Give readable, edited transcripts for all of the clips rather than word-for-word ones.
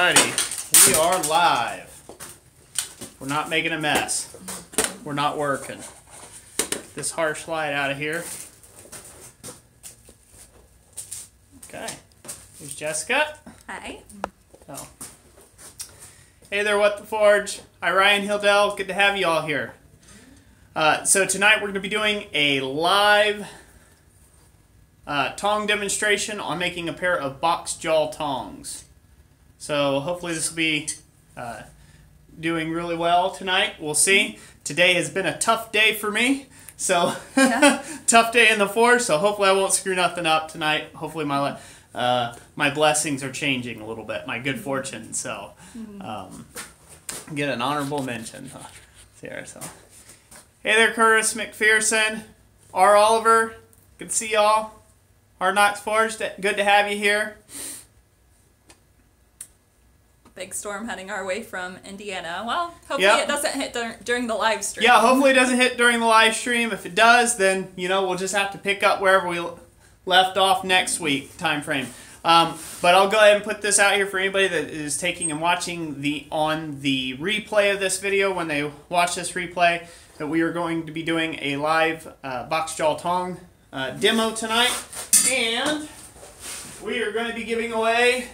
Alrighty, we are live. We're not making a mess. We're not working. Get this harsh light out of here. Okay. Here's Jessica. Hi. Oh. Hey there, What the Forge. Hi, Ryan Hildell. Good to have you all here. So tonight we're going to be doing a live tong demonstration on making a pair of box jaw tongs. So hopefully this will be doing really well tonight. We'll see. Today has been a tough day for me. So yeah. Tough day in the forge. So hopefully I won't screw nothing up tonight. Hopefully my blessings are changing a little bit. My good fortune. So get an honorable mention there. So hey there, Curtis McPherson, R. Oliver. Good to see y'all. Hard Knocks Forge. Good to have you here. Big storm heading our way from Indiana. Well, hopefully it doesn't hit during the live stream. Yeah, hopefully it doesn't hit during the live stream. If it does, then, you know, we'll just have to pick up wherever we left off next week time frame. But I'll go ahead and put this out here for anybody that is taking and watching on the replay of this video. When they watch this replay, that we are going to be doing a live box jaw tong demo tonight. And we are going to be giving away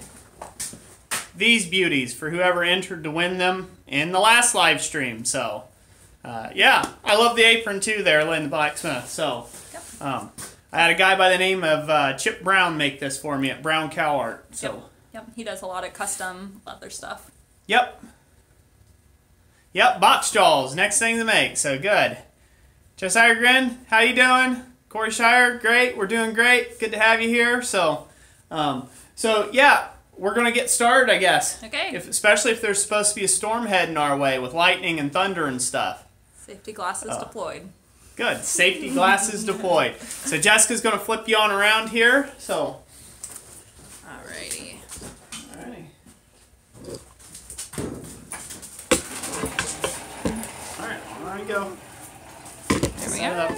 these beauties for whoever entered to win them in the last live stream. So, yeah, I love the apron too there, Lynn Blacksmith. So, I had a guy by the name of Chip Brown make this for me at Brown Cow Art. So, yep, he does a lot of custom leather stuff. Yep, box jaws, next thing to make. So good. Josiah Grin, how you doing? Corey Shire, great. We're doing great. Good to have you here. So, yeah. We're going to get started, I guess. Okay. Especially if there's supposed to be a storm heading our way with lightning and thunder and stuff. Safety glasses deployed. Good. Safety glasses deployed. So Jessica's going to flip you on around here. So. Alrighty. Alrighty. Alright, there we go. There we go.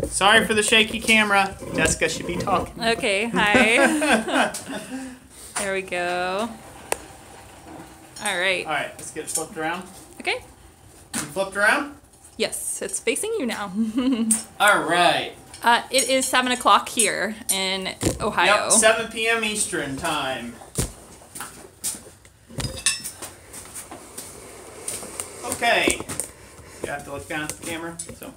Sorry for the shaky camera. Jessica should be talking. Okay, hi. There we go. Alright. Alright, let's get it flipped around. Okay. You flipped around? Yes, it's facing you now. Alright. It is 7 o'clock here in Ohio. Yep, 7 p.m. Eastern time. Okay. You have to look down at the camera. So,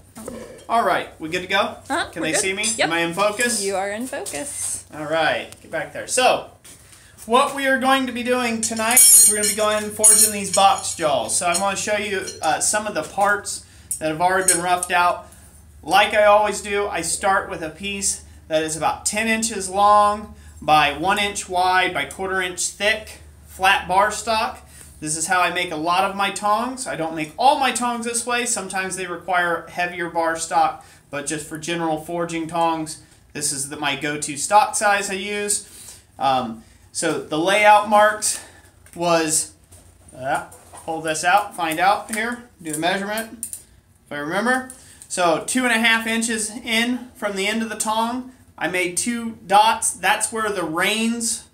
all right, we good to go? Can they see me? Yep. Am I in focus? You are in focus. All right, get back there. So, what we are going to be doing tonight is we're going to be going and forging these box jaws. So, I'm going to show you some of the parts that have already been roughed out. Like I always do, I start with a piece that is about 10 inches long by 1 inch wide by 1/4 inch thick, flat bar stock. This is how I make a lot of my tongs. I don't make all my tongs this way. Sometimes they require heavier bar stock, but just for general forging tongs, this is my go-to stock size I use. So the layout marks was, pull this out, find out here, do a measurement, if I remember. So 2.5 inches in from the end of the tong, I made 2 dots. That's where the reins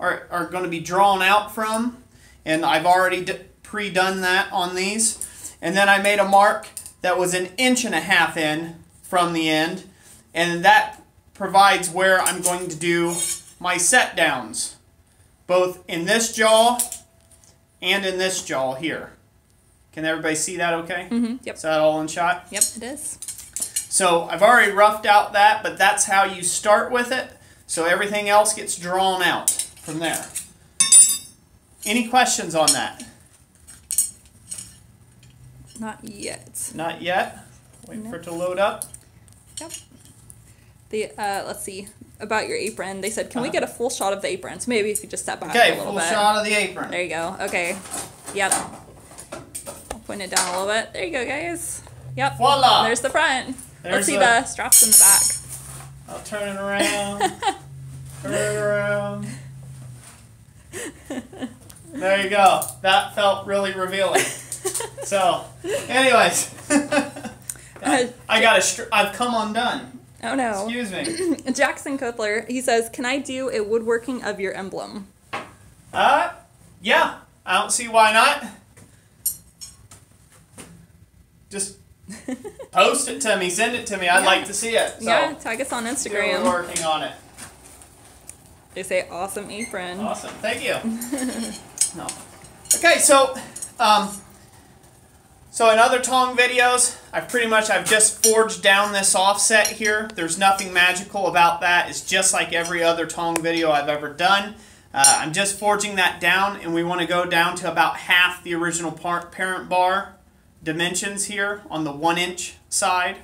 are going to be drawn out from. And I've already pre-done that on these. And then I made a mark that was 1.5 inches in from the end. And that provides where I'm going to do my set downs. Both in this jaw and in this jaw here. Can everybody see that okay? Mm-hmm. Yep. Is that all in shot? Yep, it is. So I've already roughed out that, but that's how you start with it. So everything else gets drawn out from there. Any questions on that? Not yet. Not yet. Wait for it to load up. Yep. Let's see about your apron. They said, can we get a full shot of the apron? So maybe if you just step back a little bit. Okay, full shot of the apron. There you go. Okay. Yep. I'll point it down a little bit. There you go, guys. Yep. Voila. There's the front. Let's see the straps in the back. I'll turn it around. Turn it around. There you go. That felt really revealing. So, anyways, I've come undone. Oh no. Excuse me. Jackson Kotler, he says, can I do a woodworking of your emblem? Yeah, I don't see why not. Just post it to me, send it to me. I'd like to see it. So yeah, tag us on Instagram. We're working on it. They say awesome apron. Awesome, thank you. No. Okay, so in other Tong videos, I've just forged down this offset here. There's nothing magical about that. It's just like every other Tong video I've ever done. I'm just forging that down, and we want to go down to about half the original parent bar dimensions here on the 1-inch side.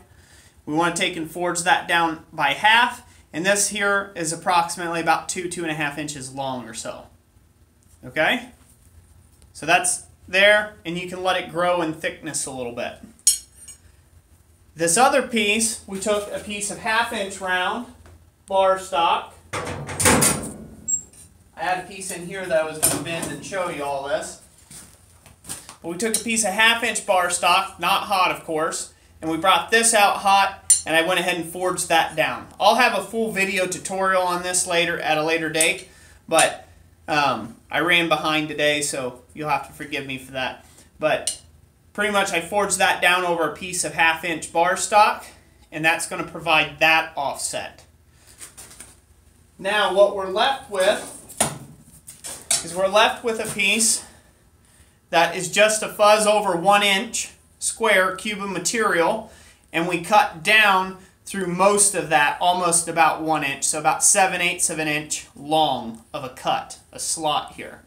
We want to take and forge that down by half, and this here is approximately about 2.5 inches long or so. Okay? So that's there, and you can let it grow in thickness a little bit. This other piece, we took a piece of 1/2 inch round bar stock. I had a piece in here that I was going to bend and show you all this. But we took a piece of 1/2 inch bar stock, not hot of course, and we brought this out hot, and I went ahead and forged that down. I'll have a full video tutorial on this later at a later date, but I ran behind today, so you'll have to forgive me for that. But pretty much I forged that down over a piece of 1/2 inch bar stock, and that's going to provide that offset. Now what we're left with is a piece that is just a fuzz over 1 inch square cube of material, and we cut down through most of that, almost about 1 inch, so about 7/8 of an inch long of a cut, a slot here.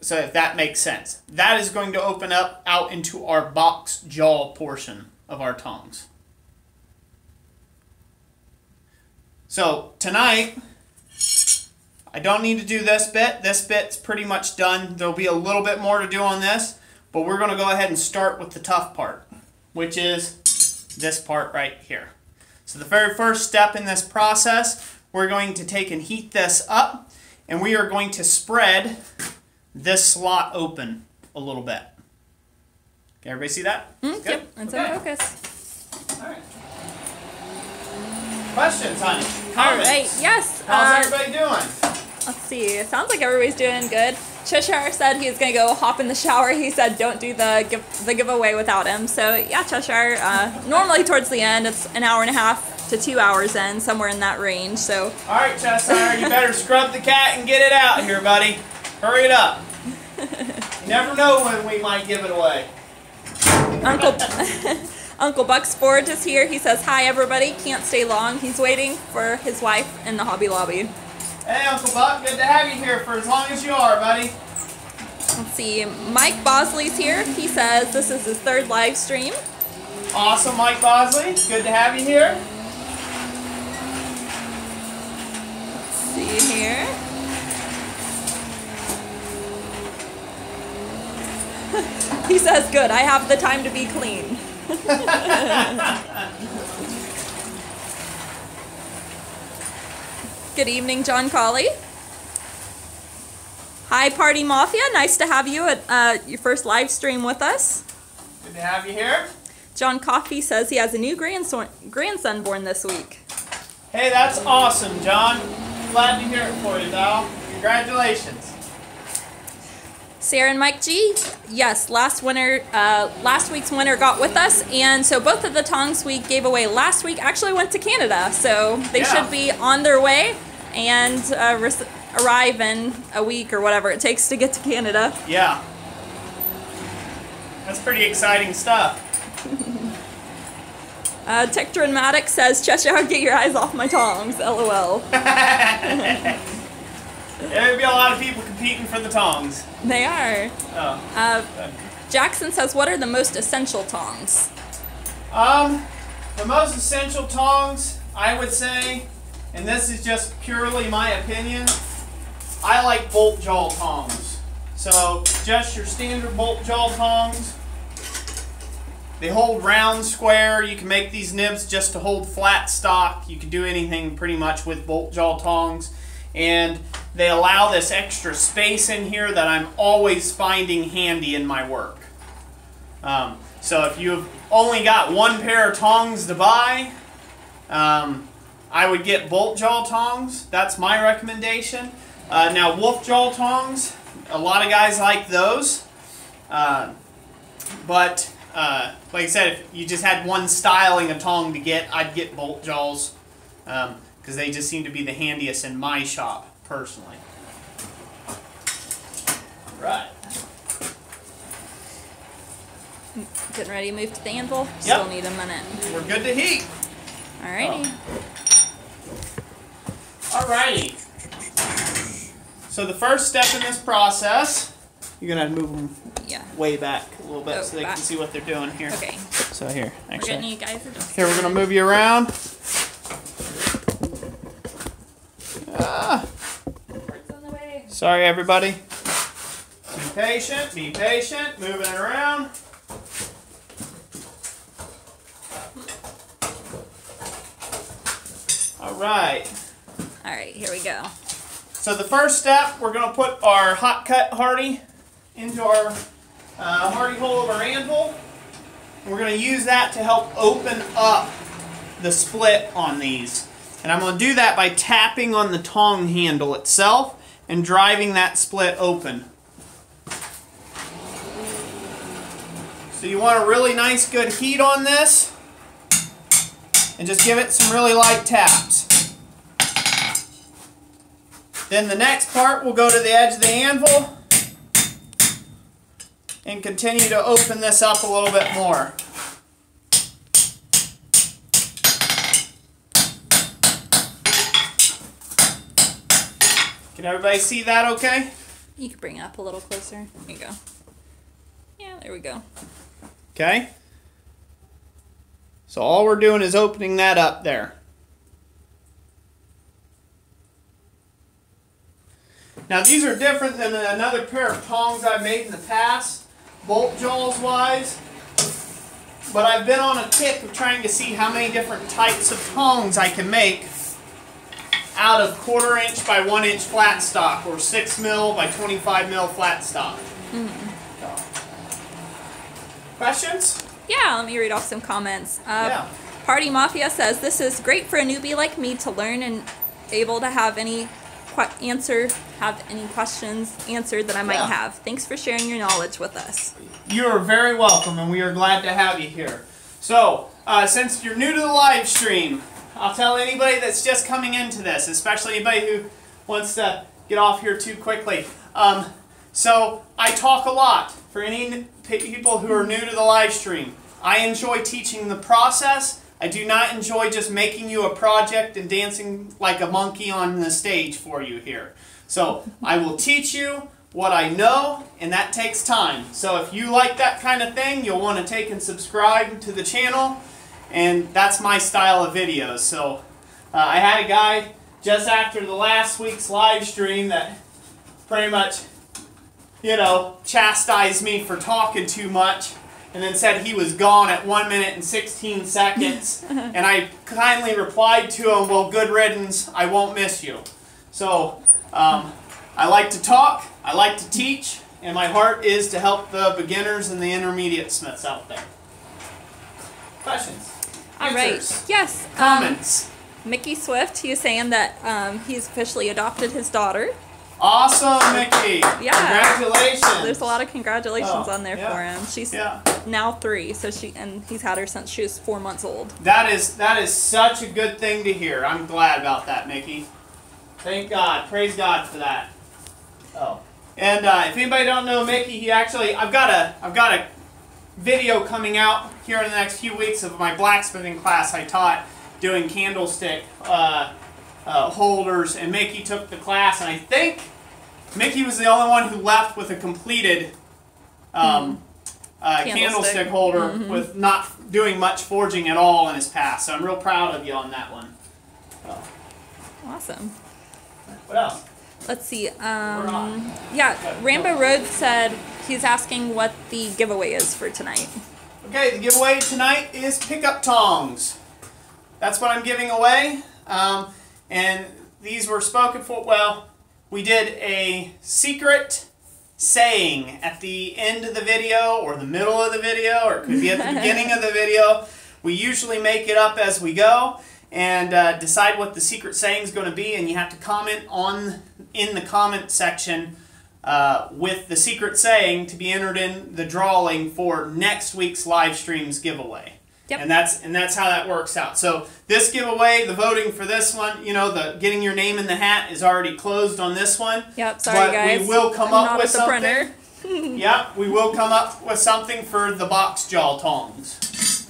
So if that makes sense. That is going to open up out into our box jaw portion of our tongs. So tonight, I don't need to do this bit. This bit's pretty much done. There'll be a little bit more to do on this, but we're going to go ahead and start with the tough part, which is this part right here. So the very first step in this process, we're going to take and heat this up, and we are going to spread this slot open a little bit. Can everybody see that? Yep, it's in focus. All right. Questions, honey? Comments? All right, yes. How's everybody doing? Let's see. It sounds like everybody's doing good. Cheshire said he's going to go hop in the shower. He said don't do the giveaway without him. So, yeah, Cheshire, normally towards the end, it's 1.5 to 2 hours in, somewhere in that range. So. All right, Cheshire, you better scrub the cat and get it out here, buddy. Hurry it up. You never know when we might give it away. Uncle Buck's Forge is here. He says, hi, everybody. Can't stay long. He's waiting for his wife in the Hobby Lobby. Hey, Uncle Buck. Good to have you here for as long as you are, buddy. Let's see. Mike Bosley's here. He says this is his 3rd live stream. Awesome, Mike Bosley. Good to have you here. Let's see here. He says, good, I have the time to be clean. Good evening, John Colley. Hi, Party Mafia. Nice to have you at your first live stream with us. Good to have you here. John Coffey says he has a new grandson born this week. Hey, that's awesome, John. Glad to hear it for you, Val. Congratulations. Sarah and Mike G, yes, last week's winner got with us, and so both of the tongs we gave away last week actually went to Canada, so they should be on their way and arrive in a week or whatever it takes to get to Canada. Yeah. That's pretty exciting stuff. Tectronmatic says, Cheshire, get your eyes off my tongs, LOL. There'd be a lot of people competing for the tongs. They are. Oh. Jackson says, what are the most essential tongs? The most essential tongs, I would say, and this is just purely my opinion, I like bolt jaw tongs. So, just your standard bolt jaw tongs. They hold round, square. You can make these nibs just to hold flat stock. You can do anything pretty much with bolt jaw tongs. And they allow this extra space in here that I'm always finding handy in my work. So if you've only got one pair of tongs to buy, I would get bolt jaw tongs. That's my recommendation. Now wolf jaw tongs, a lot of guys like those. But like I said, if you just had one styling of tong to get, I'd get bolt jaws because they just seem to be the handiest in my shop, personally. All right. Getting ready to move to the anvil. Yep. Still need a minute. We're good to heat. Alrighty. Oh. Alrighty. So the first step in this process, you're gonna move them way back a little bit so they can see what they're doing here. Okay. So here, actually. We're getting you guys adjusted. Here, we're gonna move you around. Work's on the way. Sorry, everybody. Be patient. Be patient. Moving it around. All right. All right, here we go. So the first step, we're going to put our hot cut hardy into our hardy hole of our anvil. We're going to use that to help open up the split on these. And I'm going to do that by tapping on the tong handle itself and driving that split open. So you want a really nice good heat on this and just give it some really light taps. Then the next part, we'll go to the edge of the anvil and continue to open this up a little bit more. Can everybody see that okay? You can bring it up a little closer. There you go. Yeah, there we go. Okay? So all we're doing is opening that up there. Now these are different than another pair of tongs I've made in the past, bolt jaws wise. But I've been on a kick of trying to see how many different types of tongs I can make out of 1/4 inch by 1 inch flat stock or 6 mil by 25 mil flat stock. Questions? Yeah, let me read off some comments. Party Mafia says, this is great for a newbie like me to learn and able to have any questions answered that I might have. Thanks for sharing your knowledge with us. You're very welcome, and we are glad to have you here. So, since you're new to the live stream, I'll tell anybody that's just coming into this, especially anybody who wants to get off here too quickly. So, I talk a lot for any people who are new to the live stream. I enjoy teaching the process. I do not enjoy just making you a project and dancing like a monkey on the stage for you here. So I will teach you what I know, and that takes time. So if you like that kind of thing, you'll want to take and subscribe to the channel, and that's my style of videos. So I had a guy just after the last week's live stream that pretty much, you know, chastised me for talking too much, and then said he was gone at 1 minute and 16 seconds. And I kindly replied to him, well, good riddance, I won't miss you. So, I like to talk, I like to teach, and my heart is to help the beginners and the intermediate smiths out there. Questions? All right. Yes. Comments? Mickey Swift, he was saying that he's officially adopted his daughter. Awesome, Mickey! Yeah. Congratulations! There's a lot of congratulations on there for him. She's now 3, so he's had her since she was 4 months old. That is such a good thing to hear. I'm glad about that, Mickey. Thank God. Praise God for that. Oh. And if anybody don't know Mickey, he actually I've got a video coming out here in the next few weeks of my blacksmithing class I taught doing candlestick holders, and Mickey took the class, and I think Mickey was the only one who left with a completed candlestick holder with not doing much forging at all in his past. So I'm real proud of you on that one. Oh. Awesome. What else? Let's see. Yeah, Rambo Road said he's asking what the giveaway is for tonight. Okay, the giveaway tonight is pickup tongs. That's what I'm giving away. And these were spoken for, well, we did a secret saying at the end of the video, or the middle of the video, or it could be at the beginning of the video. We usually make it up as we go. and decide what the secret saying is going to be, and you have to comment in the comment section with the secret saying to be entered in the drawing for next week's live streams giveaway. Yep. And that's how that works out. So this giveaway, the voting for this one, you know, the getting your name in the hat is already closed on this one. Yep, sorry but guys. We will come up with something. Printer. Yep, we will come up with something for the box jaw tongs.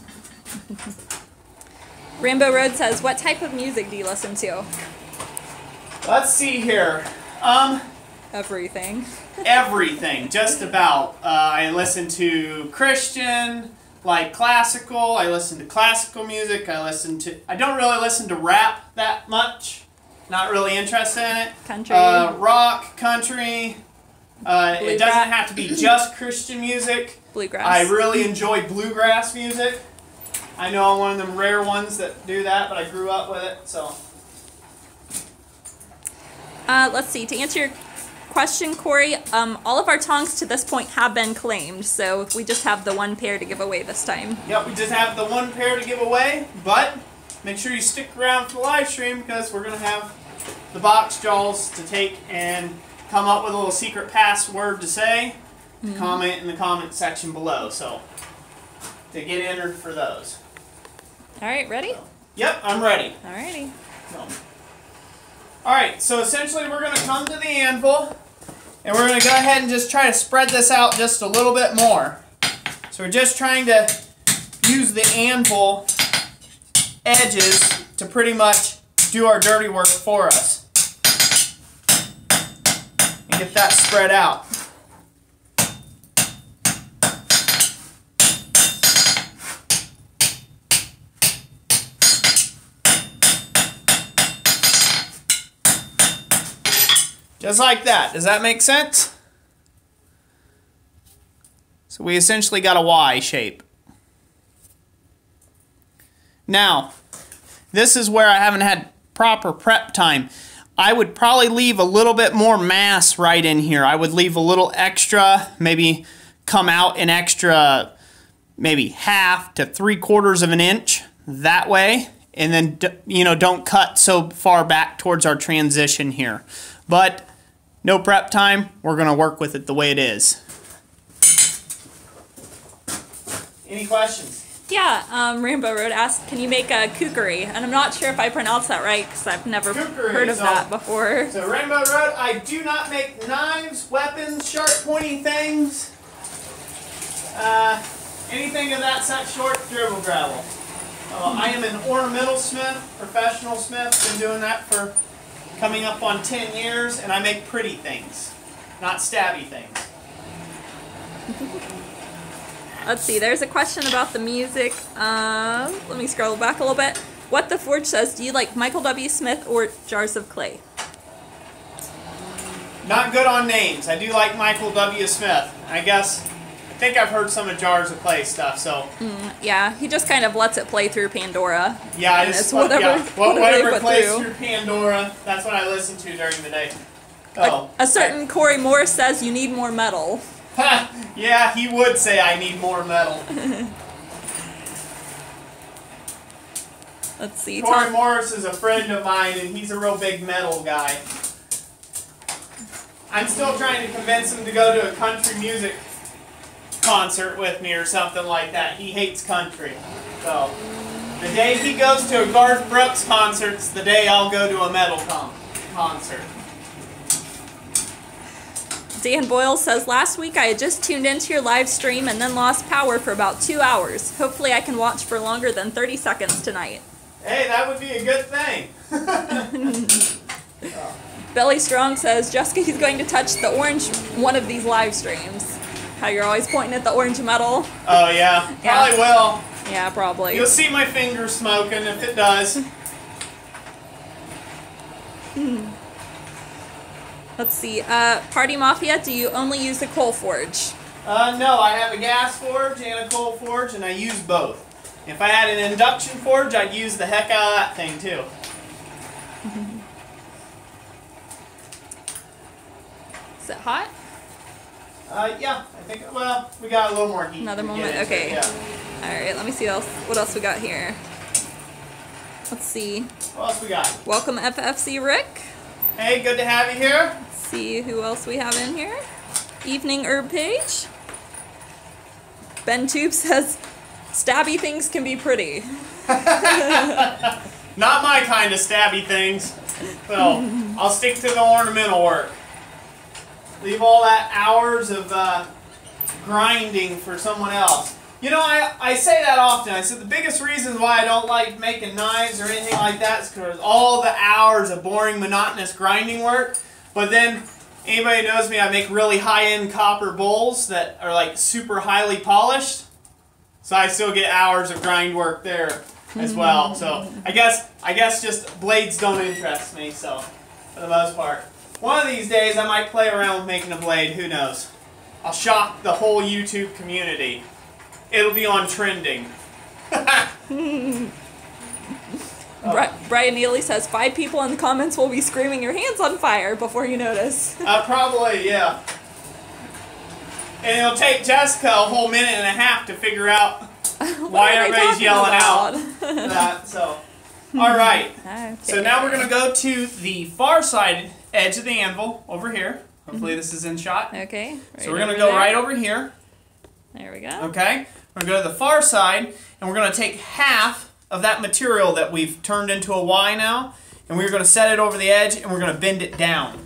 Rainbow Road says, what type of music do you listen to? Let's see here. Everything. Everything, just about. I listen to Christian, like classical. I listen to classical music. I don't really listen to rap that much. Not really interested in it. Country. Rock, country. It doesn't have to be just Christian music. Bluegrass. I really enjoy bluegrass music. I know I'm one of them rare ones that do that, but I grew up with it, so. Let's see. To answer your question, Corey, all of our tongs to this point have been claimed, so we just have the one pair to give away this time. Yep, we just have the one pair to give away, but make sure you stick around for the live stream because we're going to have the box jaws to take and come up with a little secret password to say. Comment in the comment section below, so to get entered for those. All right, ready? Yep, I'm ready. Alrighty. Alright, so essentially we're going to come to the anvil, and we're going to go ahead and just try to spread this out just a little bit more. So we're just trying to use the anvil edges to pretty much do our dirty work for us. And get that spread out. Just like that. Does that make sense? So we essentially got a Y shape. Now, this is where I haven't had proper prep time. I would probably leave a little bit more mass right in here. I would leave a little extra, maybe come out an extra, maybe 1/2 to 3/4 of an inch that way. And then, you know, don't cut so far back towards our transition here. But no prep time, we're going to work with it the way it is. Any questions? Yeah, Rainbow Road asked, can you make a kukri? And I'm not sure if I pronounced that right because I've never heard of that before. So Rainbow Road, I do not make knives, weapons, sharp pointy things, anything of that such, short dribble gravel. I am an ornamental smith, professional smith, been doing that for coming up on 10 years, and I make pretty things, not stabby things. Let's see, there's a question about the music. Let me scroll back a little bit. What the Forge says, do you like Michael W. Smith or Jars of Clay? Not good on names. I do like Michael W. Smith. I think I've heard some of Jars of Clay stuff, so. Yeah, he just kind of lets it play through Pandora. Yeah, I just, whatever plays through Pandora, that's what I listen to during the day. Oh, a certain Corey Morris says you need more metal. Yeah, he would say I need more metal. Let's see. Corey Morris is a friend of mine, and he's a real big metal guy. I'm still trying to convince him to go to a country music concert with me or something like that. He hates country. So, the day he goes to a Garth Brooks concert is the day I'll go to a metal concert. Dan Boyle says, last week I had just tuned into your live stream and then lost power for about 2 hours. Hopefully I can watch for longer than 30 seconds tonight. Hey, that would be a good thing. Billy Strong says, Jessica, he's going to touch the orange one of these live streams. How you're always pointing at the orange metal. Oh, yeah. Probably will. Yeah, probably. You'll see my fingers smoking if it does. Let's see. Party Mafia, do you only use the coal forge? No, I have a gas forge and a coal forge, and I use both. If I had an induction forge, I'd use the heck out of that thing, too. Is it hot? Yeah, I think, well, we got a little more heat. Another moment? Okay. Yeah. Alright, let me see what else we got here. Let's see. What else we got? Welcome FFC Rick. Hey, good to have you here. Let's see who else we have in here. Evening Herb Page. Ben Tube says, stabby things can be pretty. Not my kind of stabby things. So, I'll stick to the ornamental work. Leave all that hours of grinding for someone else. You know, I say that often. I said the biggest reason why I don't like making knives or anything like that is because all the hours of boring, monotonous grinding work. But then, anybody knows me, I make really high-end copper bowls that are like super highly polished. So I still get hours of grind work there as well. So I guess just blades don't interest me, so for the most part. One of these days I might play around with making a blade, who knows. I'll shock the whole YouTube community. It'll be on trending. Brian Neely says 5 people in the comments will be screaming your hands on fire before you notice. Probably, yeah. And it'll take Jessica a whole minute and a half to figure out why everybody's yelling out that. So, all right. Okay. So now we're going to go to the far side edge of the anvil over here. Hopefully this is in shot. Okay. Right, so we're going to go right over here. There we go. Okay. We're going to go to the far side, and we're going to take half of that material that we've turned into a Y now, and we're going to set it over the edge, and we're going to bend it down.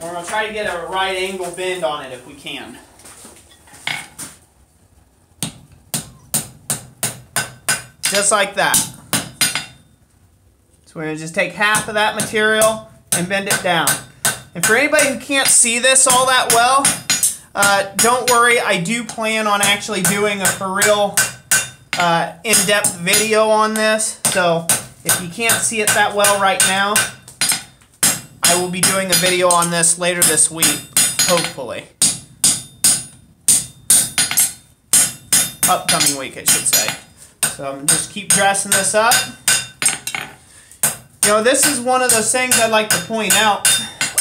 We're going to try to get a right angle bend on it if we can. Just like that. So we're going to just take half of that material and bend it down. And for anybody who can't see this all that well, don't worry, I do plan on actually doing a for real in-depth video on this. So if you can't see it that well right now, I will be doing a video on this later this week, hopefully. Upcoming week, I should say. So I'm just keep dressing this up. You know, this is one of those things I'd like to point out.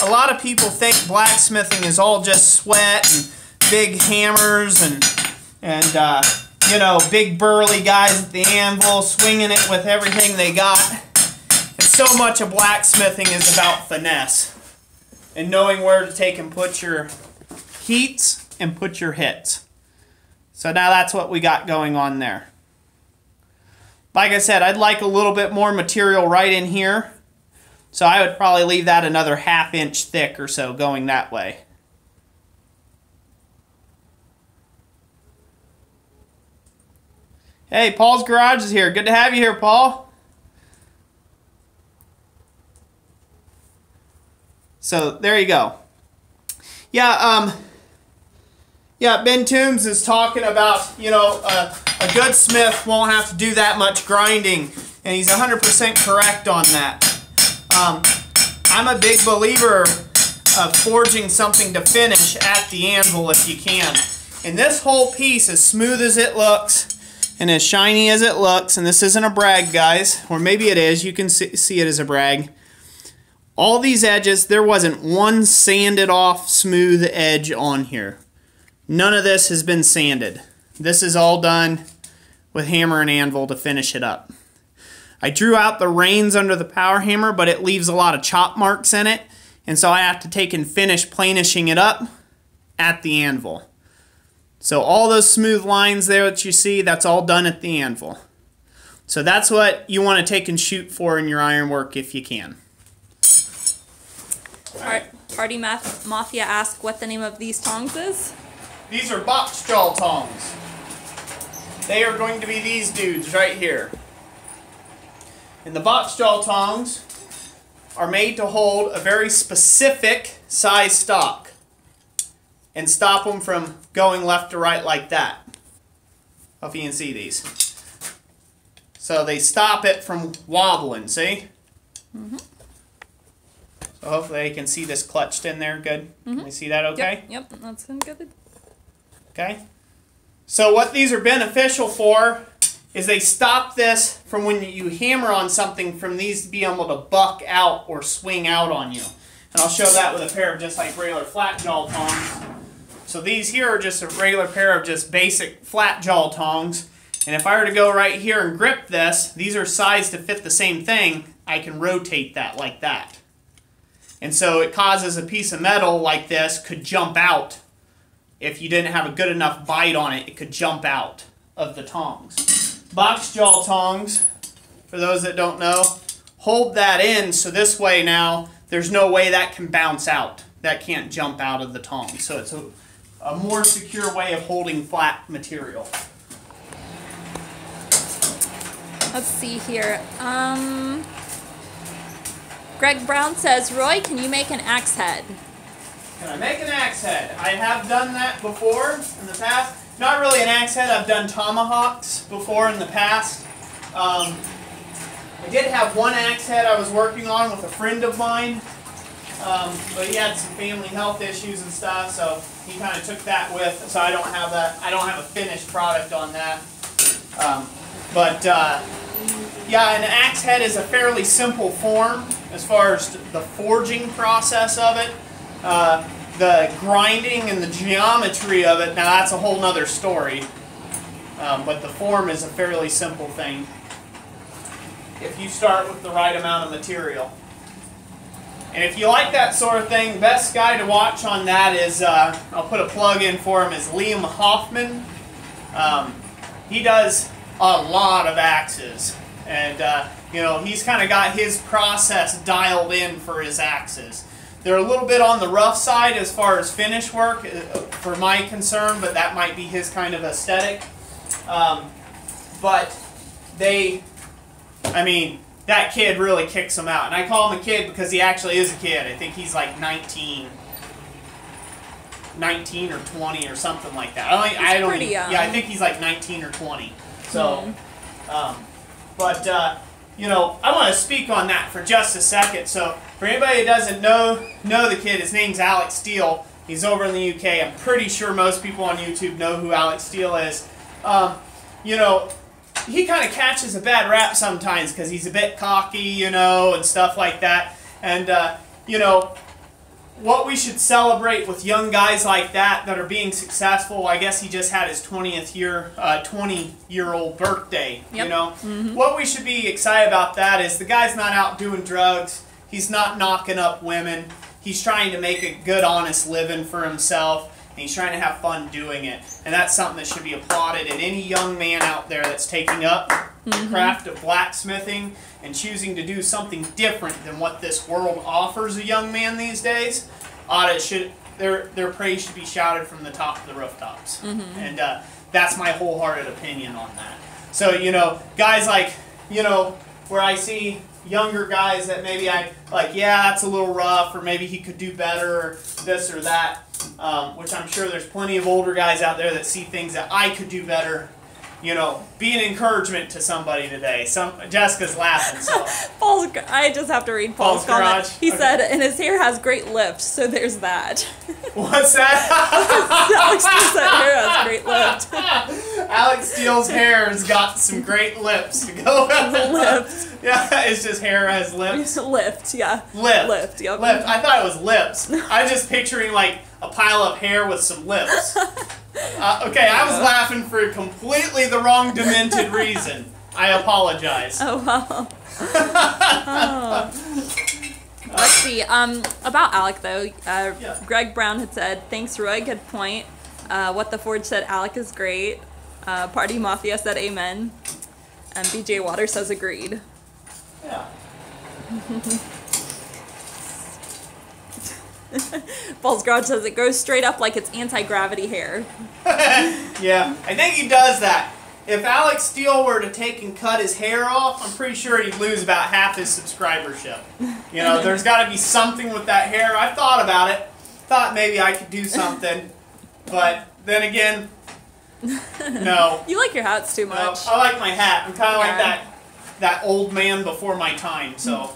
A lot of people think blacksmithing is all just sweat and big hammers and you know, big burly guys at the anvil swinging it with everything they got. And so much of blacksmithing is about finesse and knowing where to take and put your heats and put your hits. So now that's what we got going on there. Like I said, I'd like a little bit more material right in here. So I would probably leave that another ½ inch thick or so going that way. Hey, Paul's Garage is here. Good to have you here, Paul. So there you go. Yeah, Ben Toombs is talking about, you know, a good smith won't have to do that much grinding, and he's 100% correct on that. I'm a big believer of forging something to finish at the anvil if you can. And this whole piece, as smooth as it looks, and as shiny as it looks, and this isn't a brag, guys, or maybe it is, you can see it as a brag. All these edges, there wasn't one sanded off smooth edge on here. None of this has been sanded. This is all done with hammer and anvil to finish it up. I drew out the reins under the power hammer, but it leaves a lot of chop marks in it, and so I have to take and finish planishing it up at the anvil. So all those smooth lines there that you see, that's all done at the anvil. So that's what you want to take and shoot for in your ironwork if you can. Party Mafia asked what the name of these tongs is. These are box jaw tongs. They are going to be these dudes right here. And the box jaw tongs are made to hold a very specific size stock and stop them from going left to right like that. Hope you can see these. So they stop it from wobbling, see? Mm-hmm. So hopefully you can see this clutched in there good. Mm-hmm. Can you see that okay? Yep, that's good. Okay. So what these are beneficial for is they stop this from when you hammer on something from these to be able to buck out or swing out on you. And I'll show that with a pair of just like regular flat jaw tongs. So these here are just a regular pair of just basic flat jaw tongs. And if I were to go right here and grip this, these are sized to fit the same thing, I can rotate that like that. And so it causes a piece of metal like this could jump out. If you didn't have a good enough bite on it, it could jump out of the tongs. Box jaw tongs, for those that don't know, hold that in so this way now there's no way that can bounce out. That can't jump out of the tongs. So it's a more secure way of holding flat material. Let's see here. Greg Brown says, Roy, can you make an axe head? Can I make an axe head? I have done that before in the past. Not really an axe head. I've done tomahawks before in the past. I did have one axe head I was working on with a friend of mine. But he had some family health issues and stuff, so he kind of took that with. So I don't have that. I don't have a finished product on that. Yeah, an axe head is a fairly simple form as far as the forging process of it. The grinding and the geometry of it, now that's a whole nother story. But the form is a fairly simple thing if you start with the right amount of material. And if you like that sort of thing, the best guy to watch on that is, I'll put a plug in for him, is Liam Hoffman. He does a lot of axes. And, you know, he's kind of got his process dialed in for his axes. They're a little bit on the rough side as far as finish work, for my concern, but that might be his kind of aesthetic. But they, I mean, that kid really kicks them out. And I call him a kid because he actually is a kid. I think he's like 19 or 20 or something like that. I don't pretty young. Yeah, I think he's like 19 or 20. So, you know, I want to speak on that for just a second. So, for anybody who doesn't know the kid, his name's Alex Steele. He's over in the UK. I'm pretty sure most people on YouTube know who Alex Steele is. You know, he kind of catches a bad rap sometimes because he's a bit cocky, you know, and stuff like that. And, you know, what we should celebrate with young guys like that are being successful, I guess he just had his 20-year-old birthday, you know. What we should be excited about that is the guy's not out doing drugs. He's not knocking up women. He's trying to make a good, honest living for himself. And he's trying to have fun doing it. And that's something that should be applauded. And any young man out there that's taking up the craft of blacksmithing and choosing to do something different than what this world offers a young man these days, their praise should be shouted from the top of the rooftops. And that's my wholehearted opinion on that. So, you know, guys like, you know, where I see younger guys that maybe I like, yeah, that's a little rough, or maybe he could do better, or this or that, which I'm sure there's plenty of older guys out there that see things that I could do better. You know, be an encouragement to somebody today. Jessica's laughing, so. I just have to read Paul's comment. He said, and his hair has great lift, so there's that. What's that? Alex Steele's hair has great lift. Alex Steele's hair has got some great lips to go with it. Lift. Yeah, it's just hair has lips. Lift, yeah. Lift, yep. Lift. I thought it was lips. I was just picturing like a pile of hair with some lips. Okay, I was laughing for completely the wrong demented reason. I apologize. Oh, well. Let's see. About Alec, though, Greg Brown had said, thanks, Roy, good point. What the Forge said, Alec is great. Party Mafia said, amen. And BJ Water says, agreed. Yeah. Paul's Garage says it goes straight up like it's anti-gravity hair. Yeah, I think he does that. If Alex Steele were to take and cut his hair off, I'm pretty sure he'd lose about half his subscribership. You know, there's got to be something with that hair. I've thought about it. Thought maybe I could do something. But then again, no. You like your hats too much. No, I like my hat. I'm kind of like that old man before my time, so.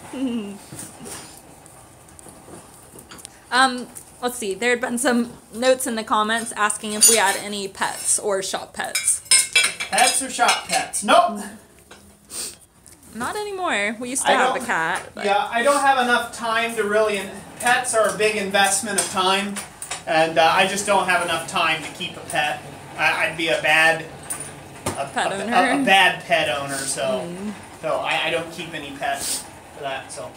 Let's see. There had been some notes in the comments asking if we had any pets or shop pets. Pets or shop pets? Nope. Not anymore. We used to have a cat. But. Yeah, I don't have enough time to really. Pets are a big investment of time, and I just don't have enough time to keep a pet. I'd be a bad a bad pet owner, so I don't keep any pets for that. So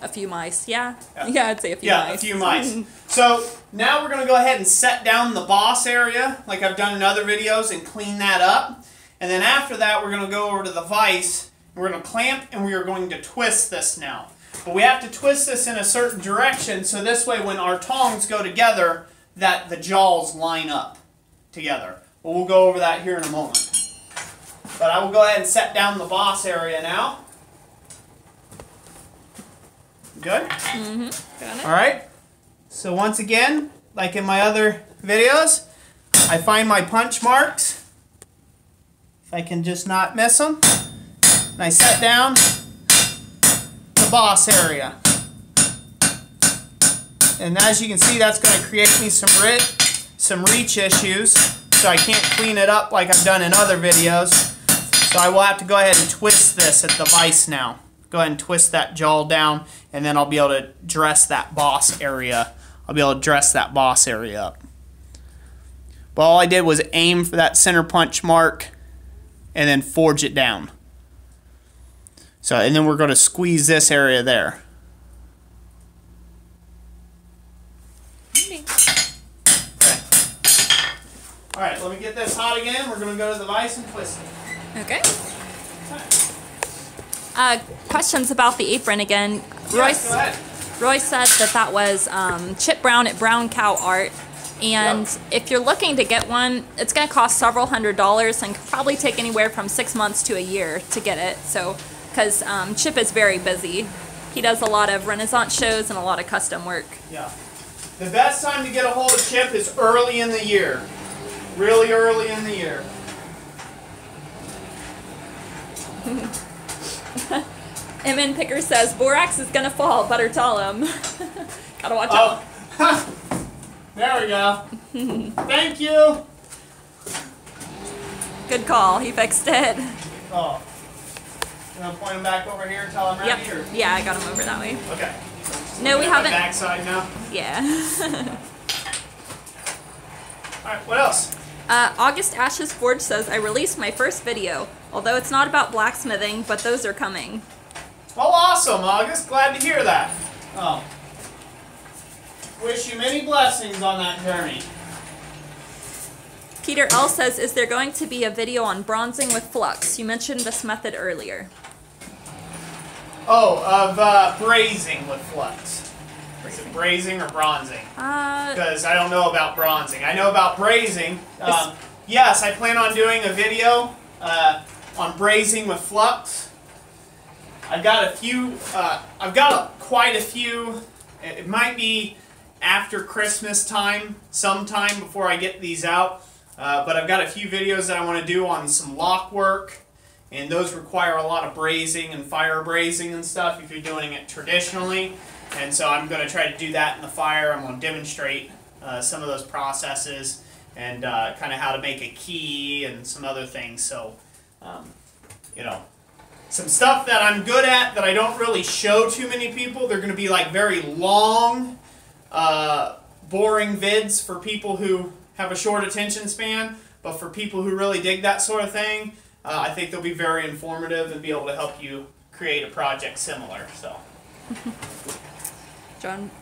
a few mice, yeah, I'd say a few mice. Yeah, a few mice. So now we're gonna go ahead and set down the boss area, like I've done in other videos, and clean that up. And then after that, we're gonna go over to the vise. We're gonna clamp, and we are going to twist this now. But we have to twist this in a certain direction, so this way, when our tongs go together, that the jaws line up together. But we'll go over that here in a moment. But I will go ahead and set down the boss area now. Good? Mm-hmm. Got it. All right. So once again, like in my other videos, I find my punch marks. If I can just not miss them. And I set down the boss area. And as you can see, that's going to create me some reach issues. So I can't clean it up like I've done in other videos. So I will have to go ahead and twist this at the vise now. Go ahead and twist that jaw down, and then I'll be able to dress that boss area. I'll be able to dress that boss area up. But all I did was aim for that center punch mark and then forge it down. So, and then we're going to squeeze this area there. Okay. All right, let me get this hot again. We're going to go to the vise and twist it. Okay. Questions about the apron again. Yes, go ahead. Roy said that was Chip Brown at Brown Cow Art. And if you're looking to get one, it's going to cost several $100s and could probably take anywhere from 6 months to a year to get it. So, because Chip is very busy. He does a lot of Renaissance shows and a lot of custom work. Yeah. The best time to get a hold of Chip is early in the year. Really early in the year. M.N. Picker says, Borax is going to fall, better tell him. Gotta watch out. There we go. Thank you. Good call. He fixed it. Oh. You want to point him back over here and tell him ready? Yep. Or? Yeah, I got him over that way. Okay. No, we haven't. Backside now? Yeah. Alright, what else? August Ashes Forge says, I released my first video, although it's not about blacksmithing, but those are coming. Well, awesome, August. Glad to hear that. Oh. Wish you many blessings on that journey. Peter L. says, is there going to be a video on bronzing with flux? You mentioned this method earlier. Oh, of brazing with flux. Is it brazing or bronzing? Because I don't know about bronzing. I know about brazing. Yes, I plan on doing a video on brazing with flux. I've got a few. I've got quite a few. It might be after Christmas time, sometime before I get these out. But I've got a few videos that I want to do on some lock work, and those require a lot of brazing and fire brazing and stuff if you're doing it traditionally. And so I'm going to try to do that in the fire. I'm going to demonstrate some of those processes and kind of how to make a key and some other things. So, you know, some stuff that I'm good at that I don't really show too many people. They're going to be like very long, boring vids for people who have a short attention span. But for people who really dig that sort of thing, I think they'll be very informative and be able to help you create a project similar. So.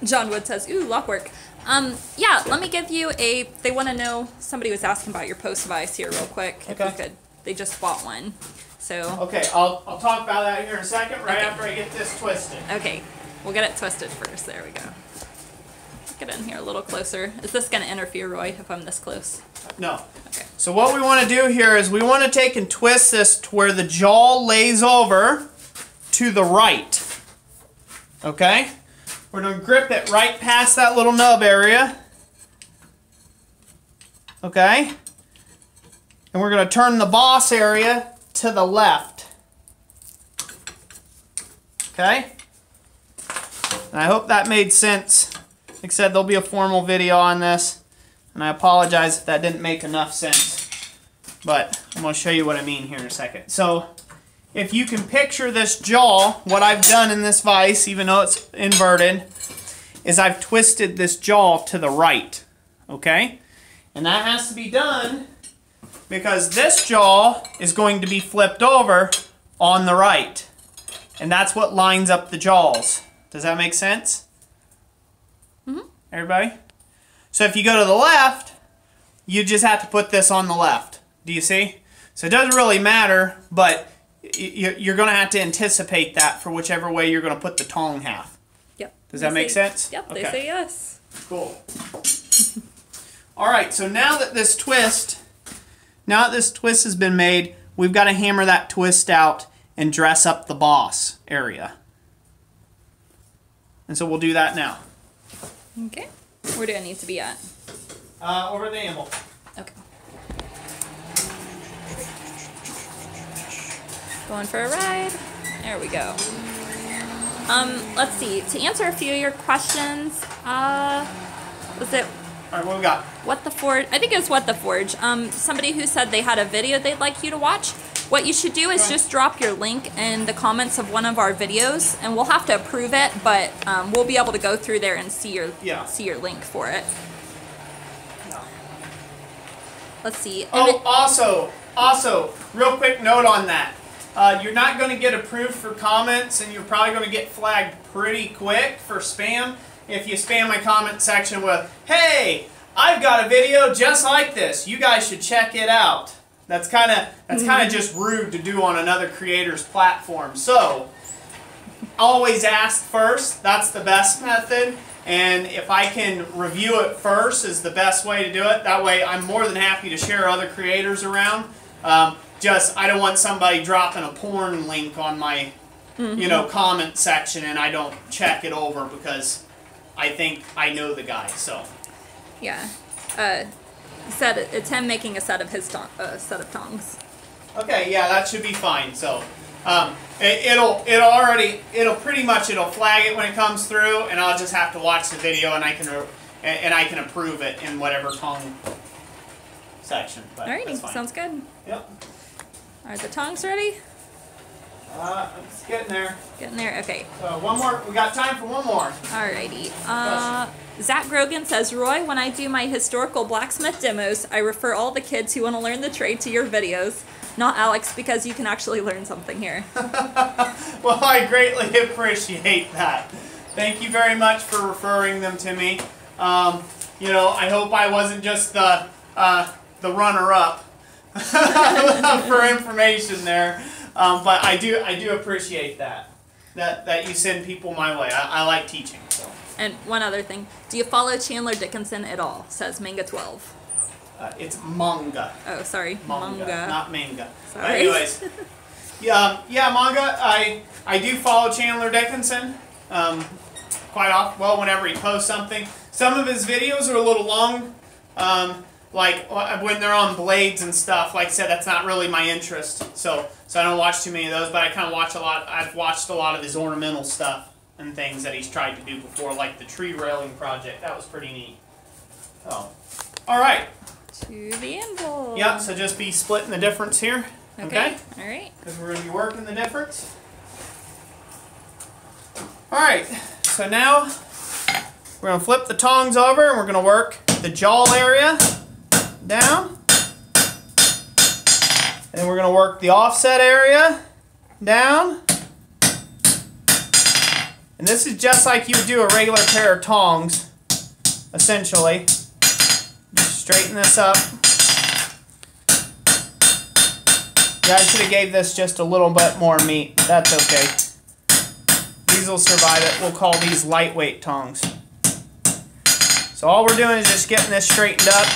John Wood says, ooh, lock work. Yeah, let me give you a, they want to know, somebody was asking about your post vise here real quick. Okay. If you could, they just bought one. So. Okay, I'll talk about that here in a second, right after I get this twisted. Okay, we'll get it twisted first. There we go. Get in here a little closer. Is this going to interfere, Roy, if I'm this close? No. Okay. So what we want to do here is we want to take and twist this to where the jaw lays over to the right. Okay? We're going to grip it right past that little nub area. Okay? And we're going to turn the boss area to the left. Okay? And I hope that made sense. Like I said, there'll be a formal video on this. And I apologize if that didn't make enough sense. But I'm going to show you what I mean here in a second. So, if you can picture this jaw, what I've done in this vise, even though it's inverted, is I've twisted this jaw to the right. Okay? And that has to be done because this jaw is going to be flipped over on the right. And that's what lines up the jaws. Does that make sense? Mm-hmm. Everybody? So if you go to the left, you just have to put this on the left. Do you see? So it doesn't really matter, but you're going to have to anticipate that for whichever way you're going to put the tong half. Yep. Does that make sense? Yep, okay. They say yes. Cool. All right, so now that this twist has been made, we've got to hammer that twist out and dress up the boss area. And so we'll do that now. Okay. Where do I need to be at? Over the anvil. Okay. Going for a ride. There we go. Let's see. To answer a few of your questions, was it? All right, what we got? What the Forge? I think it was What the Forge. Somebody who said they had a video they'd like you to watch. What you should do is just drop your link in the comments of one of our videos, and we'll have to approve it, but we'll be able to go through there and see your link for it. Let's see. Oh, also, real quick note on that. You're not going to get approved for comments, and you're probably going to get flagged pretty quick for spam if you spam my comment section with, "Hey, I've got a video just like this. You guys should check it out." That's kind of just rude to do on another creator's platform. So, always ask first. That's the best method. And if I can review it first is the best way to do it. That way I'm more than happy to share other creators around. I don't want somebody dropping a porn link on my comment section and I don't check it over because I think I know the guy. So yeah, said it's him making a set of his set of tongs. Okay, yeah, that should be fine. So it'll flag it when it comes through, and I'll just have to watch the video, and I can approve it in whatever tong section. But alrighty, sounds good. Yep. Are the tongs ready? It's getting there. Getting there. Okay. So one more. We got time for one more. Alrighty. Zach Grogan says, Roy, when I do my historical blacksmith demos, I refer all the kids who want to learn the trade to your videos. Not Alex, because you can actually learn something here. Well, I greatly appreciate that. Thank you very much for referring them to me. I hope I wasn't just the runner-up for information there. But I do appreciate that you send people my way. I like teaching. So. And one other thing, do you follow Chandler Dickinson at all? Says Manga12. It's manga. Oh, sorry, manga. Not manga. Sorry. But anyways, yeah, manga. I do follow Chandler Dickinson quite often. Well, whenever he posts something, some of his videos are a little long. Like when they're on blades and stuff. Like I said, that's not really my interest. So I don't watch too many of those. But I kind of watch a lot. I've watched a lot of his ornamental stuff and things that he's tried to do before, like the tree railing project. That was pretty neat. Oh, all right. To the anvil. Yeah, so just be splitting the difference here. Okay? All right. Because we're going to be working the difference. All right, so now we're going to flip the tongs over and we're going to work the jaw area down. And then we're going to work the offset area down. And this is just like you would do a regular pair of tongs, essentially. Just straighten this up. Yeah, I should have gave this just a little bit more meat. That's okay. These will survive it. We'll call these lightweight tongs. So all we're doing is just getting this straightened up.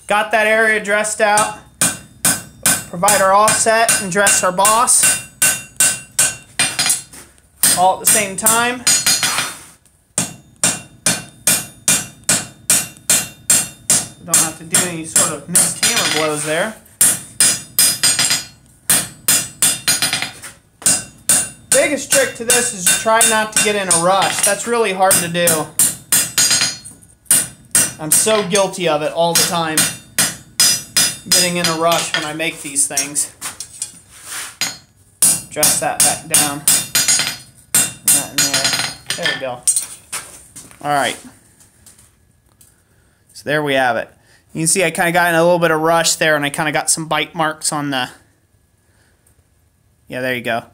Got that area dressed out. Provide our offset and dress our boss. All at the same time. We don't have to do any sort of missed hammer blows there. Biggest trick to this is to try not to get in a rush. That's really hard to do. I'm so guilty of it all the time. Getting in a rush when I make these things. Dress that back down. That in there. There we go. Alright. So there we have it. You can see I kind of got in a little bit of rush there, and I kind of got some bite marks on the... Yeah, there you go.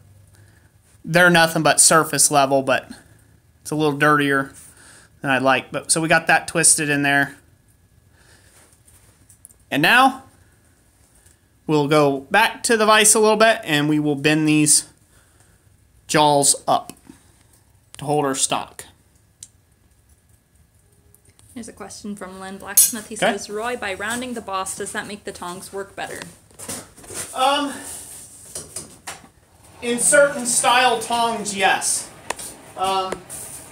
They're nothing but surface level, but it's a little dirtier than I'd like. But so we got that twisted in there. And now we'll go back to the vise a little bit, and we will bend these jawls up to hold our stock. Here's a question from Len Blacksmith. He says, Roy, by rounding the boss, does that make the tongs work better? In certain style tongs, yes.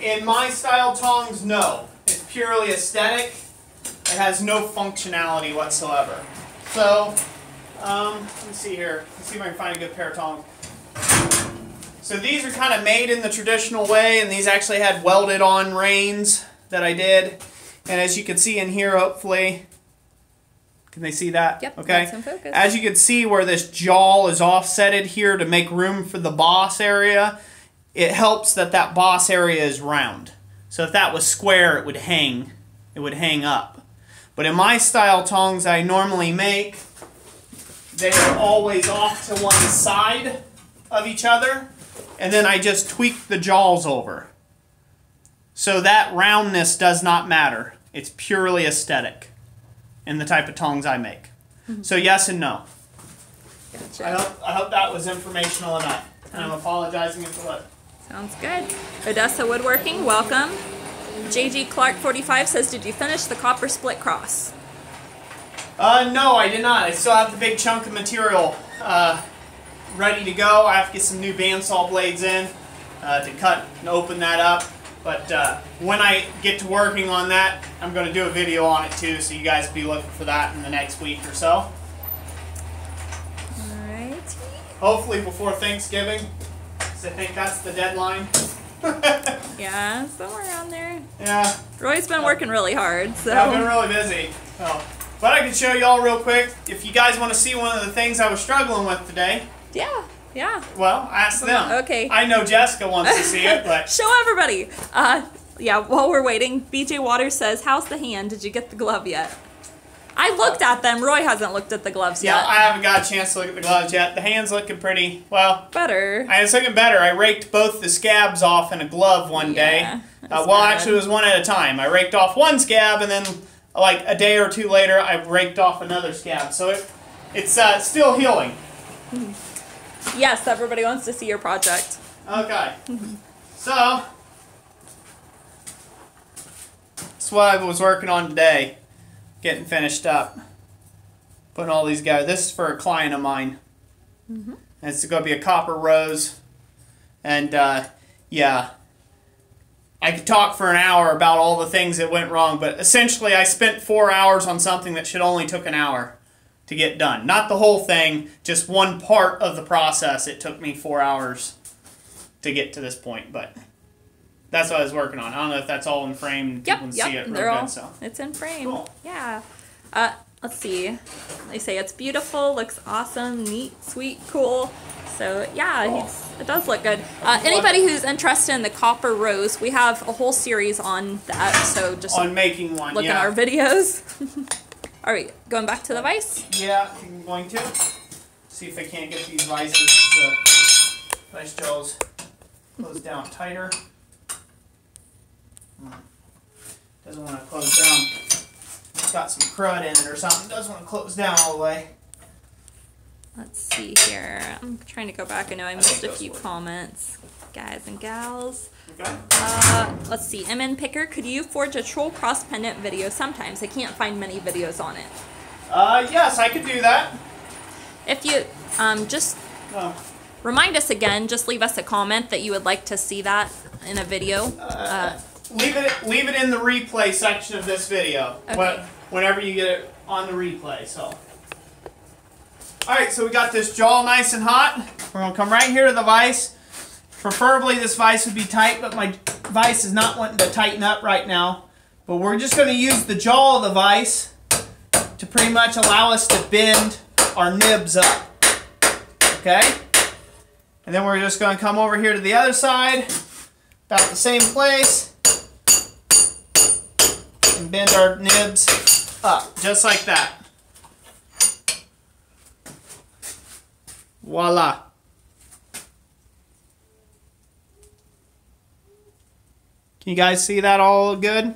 In my style tongs, no. It's purely aesthetic. It has no functionality whatsoever. So, let me see here. Let's see if I can find a good pair of tongs. So these are kind of made in the traditional way, and these actually had welded on reins that I did. And as you can see in here, hopefully, can they see that? Yep, okay. that's in focus. As you can see where this jaw is offsetted here to make room for the boss area, it helps that that boss area is round. So if that was square, it would hang up. But in my style tongs I normally make, they are always off to one side of each other, and then I just tweak the jaws over. So that roundness does not matter. It's purely aesthetic in the type of tongs I make. So yes and no. Gotcha. I hope that was informational enough. And I'm apologizing if it was. Sounds good. Odessa Woodworking, welcome. JG Clark 45 says, did you finish the copper split cross? No, I did not. I still have the big chunk of material ready to go. I have to get some new bandsaw blades in to cut and open that up. But when I get to working on that, I'm going to do a video on it too, so you guys will be looking for that in the next week or so. Alright. Hopefully before Thanksgiving, because I think that's the deadline. Yeah, somewhere around there. Yeah. Roy's been working really hard, so. Yeah, I've been really busy. So. But I can show you all real quick, if you guys want to see one of the things I was struggling with today. Yeah. Yeah. Well, ask them. Okay. I know Jessica wants to see it, but... Show everybody. Yeah, while we're waiting, BJ Waters says, how's the hand? Did you get the glove yet? I looked at them. Roy hasn't looked at the gloves yet. Yeah, I haven't got a chance to look at the gloves yet. The hand's looking pretty, well... Better. It's looking better. I raked both the scabs off in a glove one day. Well, actually, it was one at a time. I raked off one scab, and then, like, a day or two later, I raked off another scab. So it's still healing. Yes, everybody wants to see your project. Okay. So, that's what I was working on today. Getting finished up. Putting all these guys. This is for a client of mine. And it's going to be a copper rose. And, yeah. I could talk for an hour about all the things that went wrong, but essentially I spent 4 hours on something that should only took an hour to get done. Not the whole thing, just one part of the process. It took me 4 hours to get to this point, but that's what I was working on. I don't know if that's all in frame. Yep, You can see it real good, so. It's in frame. Cool. Yeah. Let's see. They say it's beautiful, looks awesome, neat, sweet, cool. So yeah, Cool. it does look good. Anybody who's interested in the copper rose, we have a whole series on that. So just on making one, look at our videos. All right, going back to the vise. Yeah, I'm going to. See if I can't get these vices, vice jaws closed down tighter. Doesn't want to close down. It's got some crud in it or something. Doesn't want to close down all the way. Let's see here. I'm trying to go back. I know I missed a few comments. Guys and gals. Okay. Let's see. MN Picker, could you forge a troll cross pendant video sometimes? I can't find many videos on it. Yes, I could do that. If you just remind us again, just leave us a comment that you would like to see that in a video. Leave it in the replay section of this video. Okay. Whenever you get it on the replay. So. Alright, so we got this jaw nice and hot. We're going to come right here to the vise. Preferably this vise would be tight, but my vise is not wanting to tighten up right now. But we're just going to use the jaw of the vise to pretty much allow us to bend our nibs up. Okay? And then we're just going to come over here to the other side, about the same place, and bend our nibs up, just like that. Voila. Can you guys see that all good?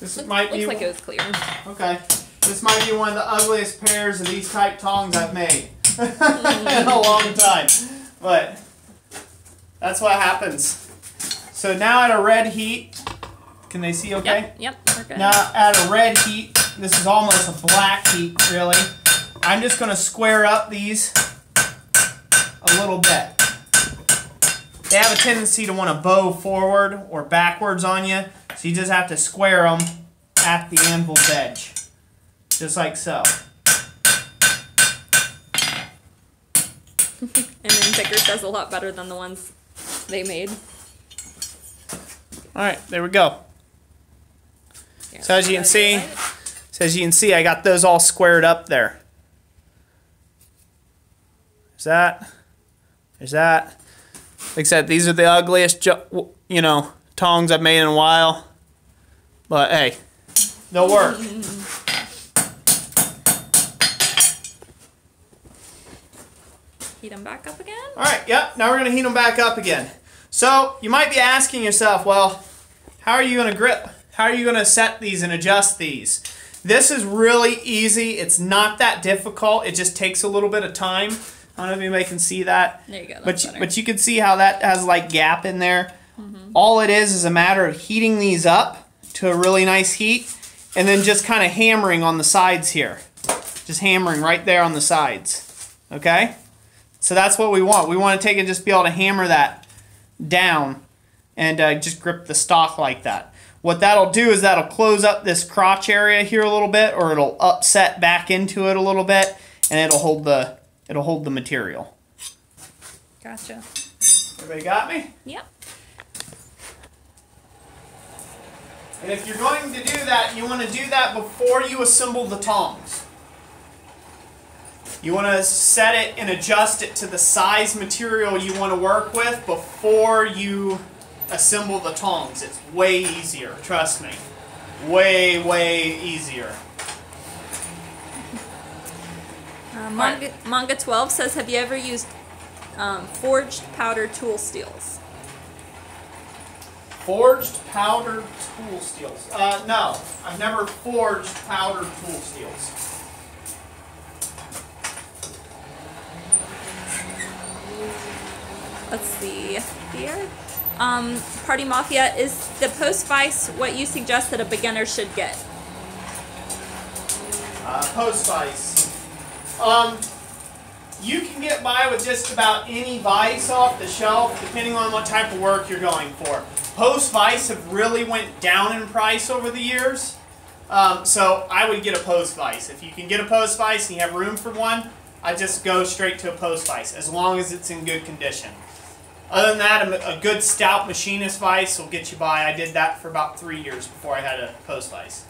This might be. Looks like it was clear. Okay. This might be one of the ugliest pairs of these type tongs I've made in a long time. But that's what happens. So now at a red heat, can they see okay? Yep, we're good. Now at a red heat, this is almost a black heat really. I'm just going to square up these a little bit. They have a tendency to want to bow forward or backwards on you, so you just have to square them at the anvil's edge. Just like so. And then Vickers does a lot better than the ones they made. Alright, there we go. Yeah, So as you can see, I got those all squared up there. There's that. There's that. Like I said, these are the ugliest, you know, tongs I've made in a while. But hey, they'll work. Heat them back up again? Alright, yep, now we're going to heat them back up again. So, you might be asking yourself, well, how are you going to grip? How are you going to set these and adjust these? This is really easy. It's not that difficult. It just takes a little bit of time. I don't know if anybody can see that. There you go. But you can see how that has like gap in there. All it is a matter of heating these up to a really nice heat and then just kind of hammering on the sides here. Just hammering right there on the sides. Okay? So that's what we want. We want to take and just be able to hammer that down and just grip the stock like that. What that'll do is that'll close up this crotch area here a little bit, or it'll upset back into it a little bit, and it'll hold the material. Gotcha. Everybody got me? Yep. And if you're going to do that, you want to do that before you assemble the tongs. You want to set it and adjust it to the size material you want to work with before you assemble the tongs. It's way easier, trust me. Way, way easier. Manga 12 says, have you ever used forged powder tool steels? Forged powdered tool steels? No, I've never forged powdered tool steels. Let's see here. Party Mafia, is the post vise what you suggest that a beginner should get? Post vise. You can get by with just about any vise off the shelf, depending on what type of work you're going for. Post vise have really went down in price over the years, so I would get a post vise. If you can get a post vise and you have room for one, I just go straight to a post vise, as long as it's in good condition. Other than that, a good stout machinist vise will get you by. I did that for about 3 years before I had a post vise.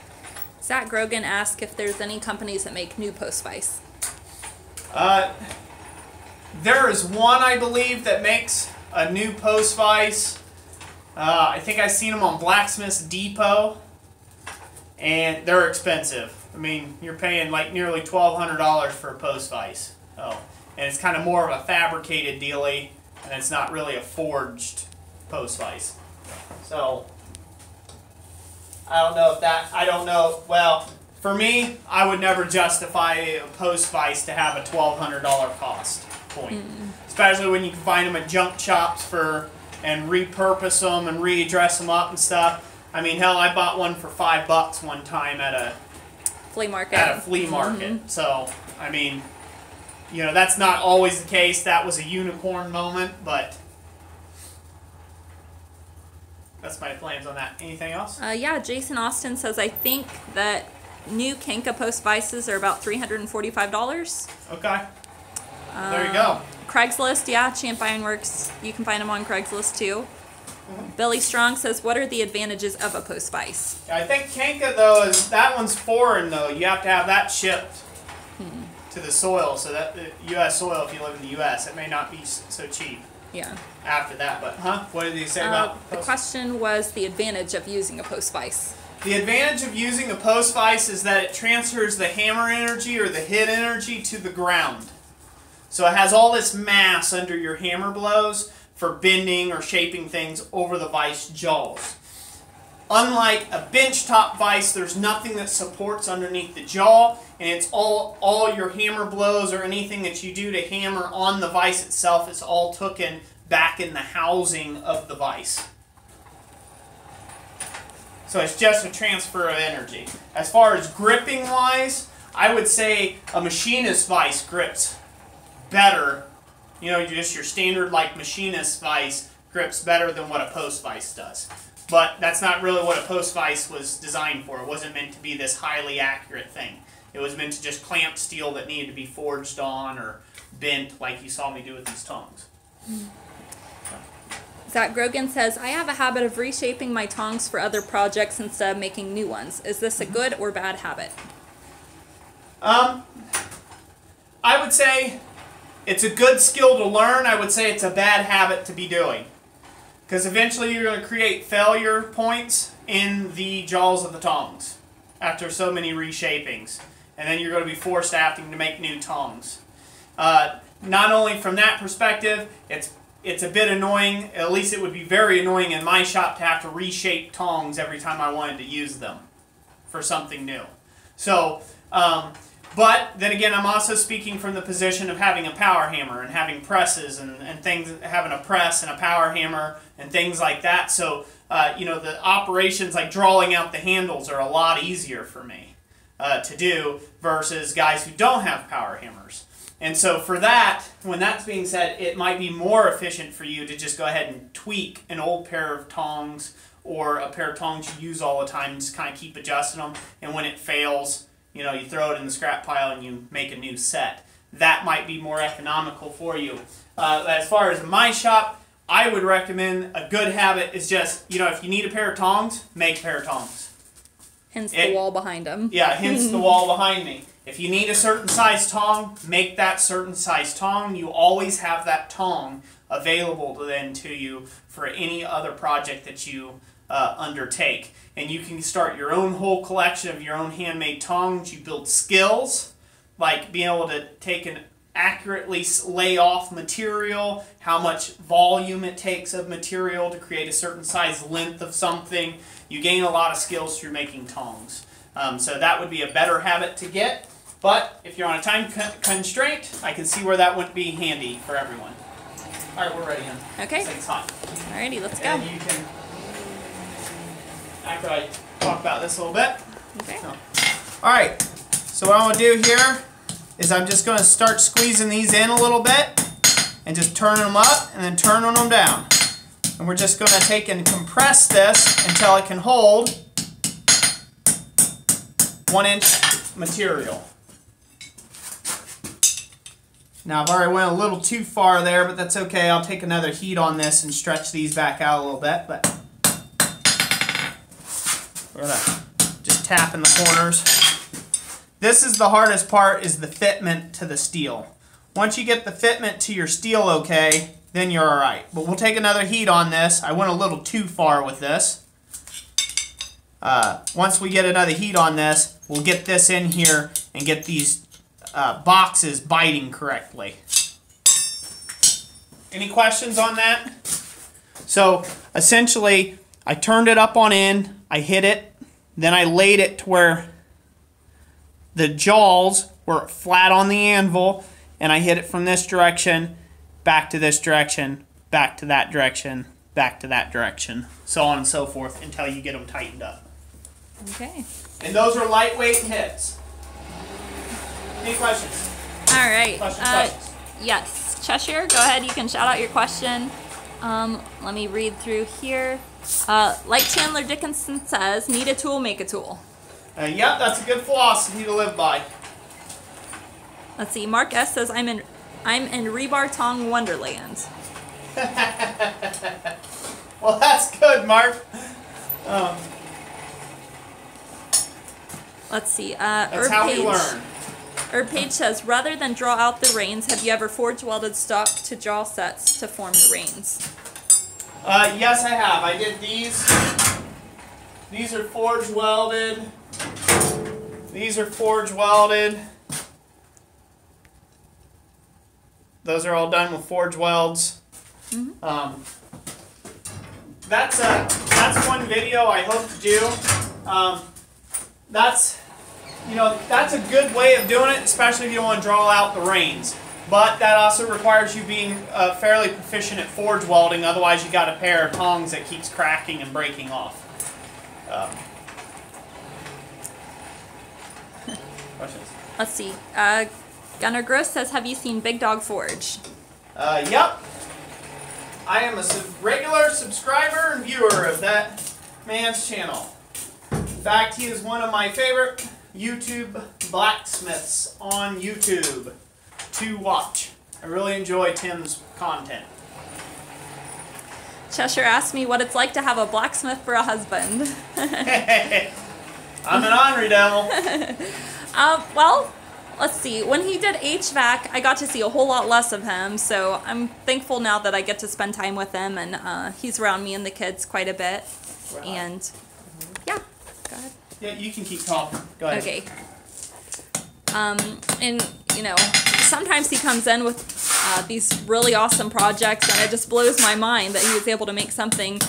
Zach Grogan asked if there's any companies that make new post vise. There is one, I believe, that makes a new post vise. I think I've seen them on Blacksmith's Depot, and they're expensive. I mean, you're paying like nearly $1,200 for a post vise. Oh, and it's kind of more of a fabricated dealie, and it's not really a forged post vise. So, I don't know if that, well, for me, I would never justify a post vise to have a $1,200 cost point. Especially when you can find them at junk shops and repurpose them and readdress them up and stuff. I mean, hell, I bought one for $5 one time at a flea market. So, I mean, you know, that's not always the case. That was a unicorn moment, but that's my plans on that. Anything else? Yeah, Jason Austin says, I think that new Kenka post vices are about $345. Okay. There you go. Craigslist, yeah, Champ Ironworks. You can find them on Craigslist too. Billy Strong says, what are the advantages of a post vise? I think Kenka, though, that one's foreign, though. You have to have that shipped to the soil, so that the U.S. soil, if you live in the U.S., it may not be so cheap. Yeah. After that, but what did he say about the question was the advantage of using a post vise. The advantage of using a post vise is that it transfers the hammer energy or the hit energy to the ground. So it has all this mass under your hammer blows for bending or shaping things over the vise jaws. Unlike a bench top vise, there's nothing that supports underneath the jaw, and it's all your hammer blows or anything that you do to hammer on the vise itself is all taken back in the housing of the vise. So it's just a transfer of energy. As far as gripping wise, I would say a machinist vise grips better. You know, just your standard like machinist vise grips better than what a post vise does. But that's not really what a post vise was designed for. It wasn't meant to be this highly accurate thing. It was meant to just clamp steel that needed to be forged on or bent like you saw me do with these tongs. Zach Grogan says, I have a habit of reshaping my tongs for other projects instead of making new ones. Is this a good or bad habit? I would say it's a good skill to learn. I would say it's a bad habit to be doing. Because eventually you're going to create failure points in the jaws of the tongs after so many reshapings. And then you're going to be forced to having to make new tongs. Not only from that perspective, it's a bit annoying. At least it would be very annoying in my shop to have to reshape tongs every time I wanted to use them for something new. So, but then again, I'm also speaking from the position of having a power hammer and having presses and things, having a press and a power hammer and things like that. So, you know, the operations like drawing out the handles are a lot easier for me to do versus guys who don't have power hammers. And so for that, when that's being said, it might be more efficient for you to just go ahead and tweak an old pair of tongs or a pair of tongs you use all the time and just kind of keep adjusting them. And when it fails, you know, you throw it in the scrap pile and you make a new set. That might be more economical for you. As far as my shop, I would recommend a good habit is just, you know, if you need a pair of tongs, make a pair of tongs. Hence the wall behind him. Yeah, hence the wall behind me. If you need a certain size tong, make that certain size tong. You always have that tong available then to you for any other project that you undertake. And you can start your own whole collection of your own handmade tongs. You build skills, like being able to take and accurately lay off material, how much volume it takes of material to create a certain size length of something. You gain a lot of skills through making tongs. So that would be a better habit to get. But if you're on a time constraint, I can see where that wouldn't be handy for everyone. All right, we're ready, hon. Okay. This thing's hot. Alrighty, let's go. And you can, after I talk about this a little bit. Okay. So. All right, so what I'm going to do here is I'm just going to start squeezing these in a little bit and just turning them up and then turning them down. And we're just going to take and compress this until it can hold 1-inch material. Now I've already went a little too far there, but that's okay. I'll take another heat on this and stretch these back out a little bit. But we're going to just tap in the corners. This is the hardest part, is the fitment to the steel. Once you get the fitment to your steel okay, then you're alright. But we'll take another heat on this. I went a little too far with this. Once we get another heat on this, we'll get this in here and get these boxes biting correctly. Any questions on that? So essentially, I turned it up on end, I hit it, then I laid it to where the jaws were flat on the anvil, and I hit it from this direction, back to this direction, back to that direction, back to that direction, so on and so forth until you get them tightened up. Okay. And those are lightweight hits. Any questions? All right. Questions? Yes. Cheshire, go ahead. You can shout out your question. Let me read through here. Like Chandler Dickinson says, need a tool, make a tool. Yep, that's a good philosophy to live by. Let's see. Mark S says, I'm in rebar tong wonderland. Well, that's good, Mark. Let's see. That's how we learn. Or Paige says, rather than draw out the reins, have you ever forge welded stock to jaw sets to form the reins? Yes, I have. I did these. These are forge welded. These are forge welded. Those are all done with forge welds. Mm-hmm. That's one video I hope to do. That's a good way of doing it, especially if you don't want to draw out the reins. But that also requires you being fairly proficient at forge welding. Otherwise, you got a pair of tongs that keeps cracking and breaking off. Questions? Let's see. Gunnar Gross says, have you seen Big Dog Forge? Yep. I am a regular subscriber and viewer of that man's channel. In fact, he is one of my favorite YouTube blacksmiths on YouTube to watch. I really enjoy Tim's content. Cheshire asked me what it's like to have a blacksmith for a husband. I'm an ornery devil. Well, let's see. When he did HVAC, I got to see a whole lot less of him, so I'm thankful now that I get to spend time with him, and he's around me and the kids quite a bit. Wow. And yeah, go ahead. Yeah, you can keep talking. Go ahead. Okay. And you know, sometimes he comes in with these really awesome projects, and it just blows my mind that he was able to make something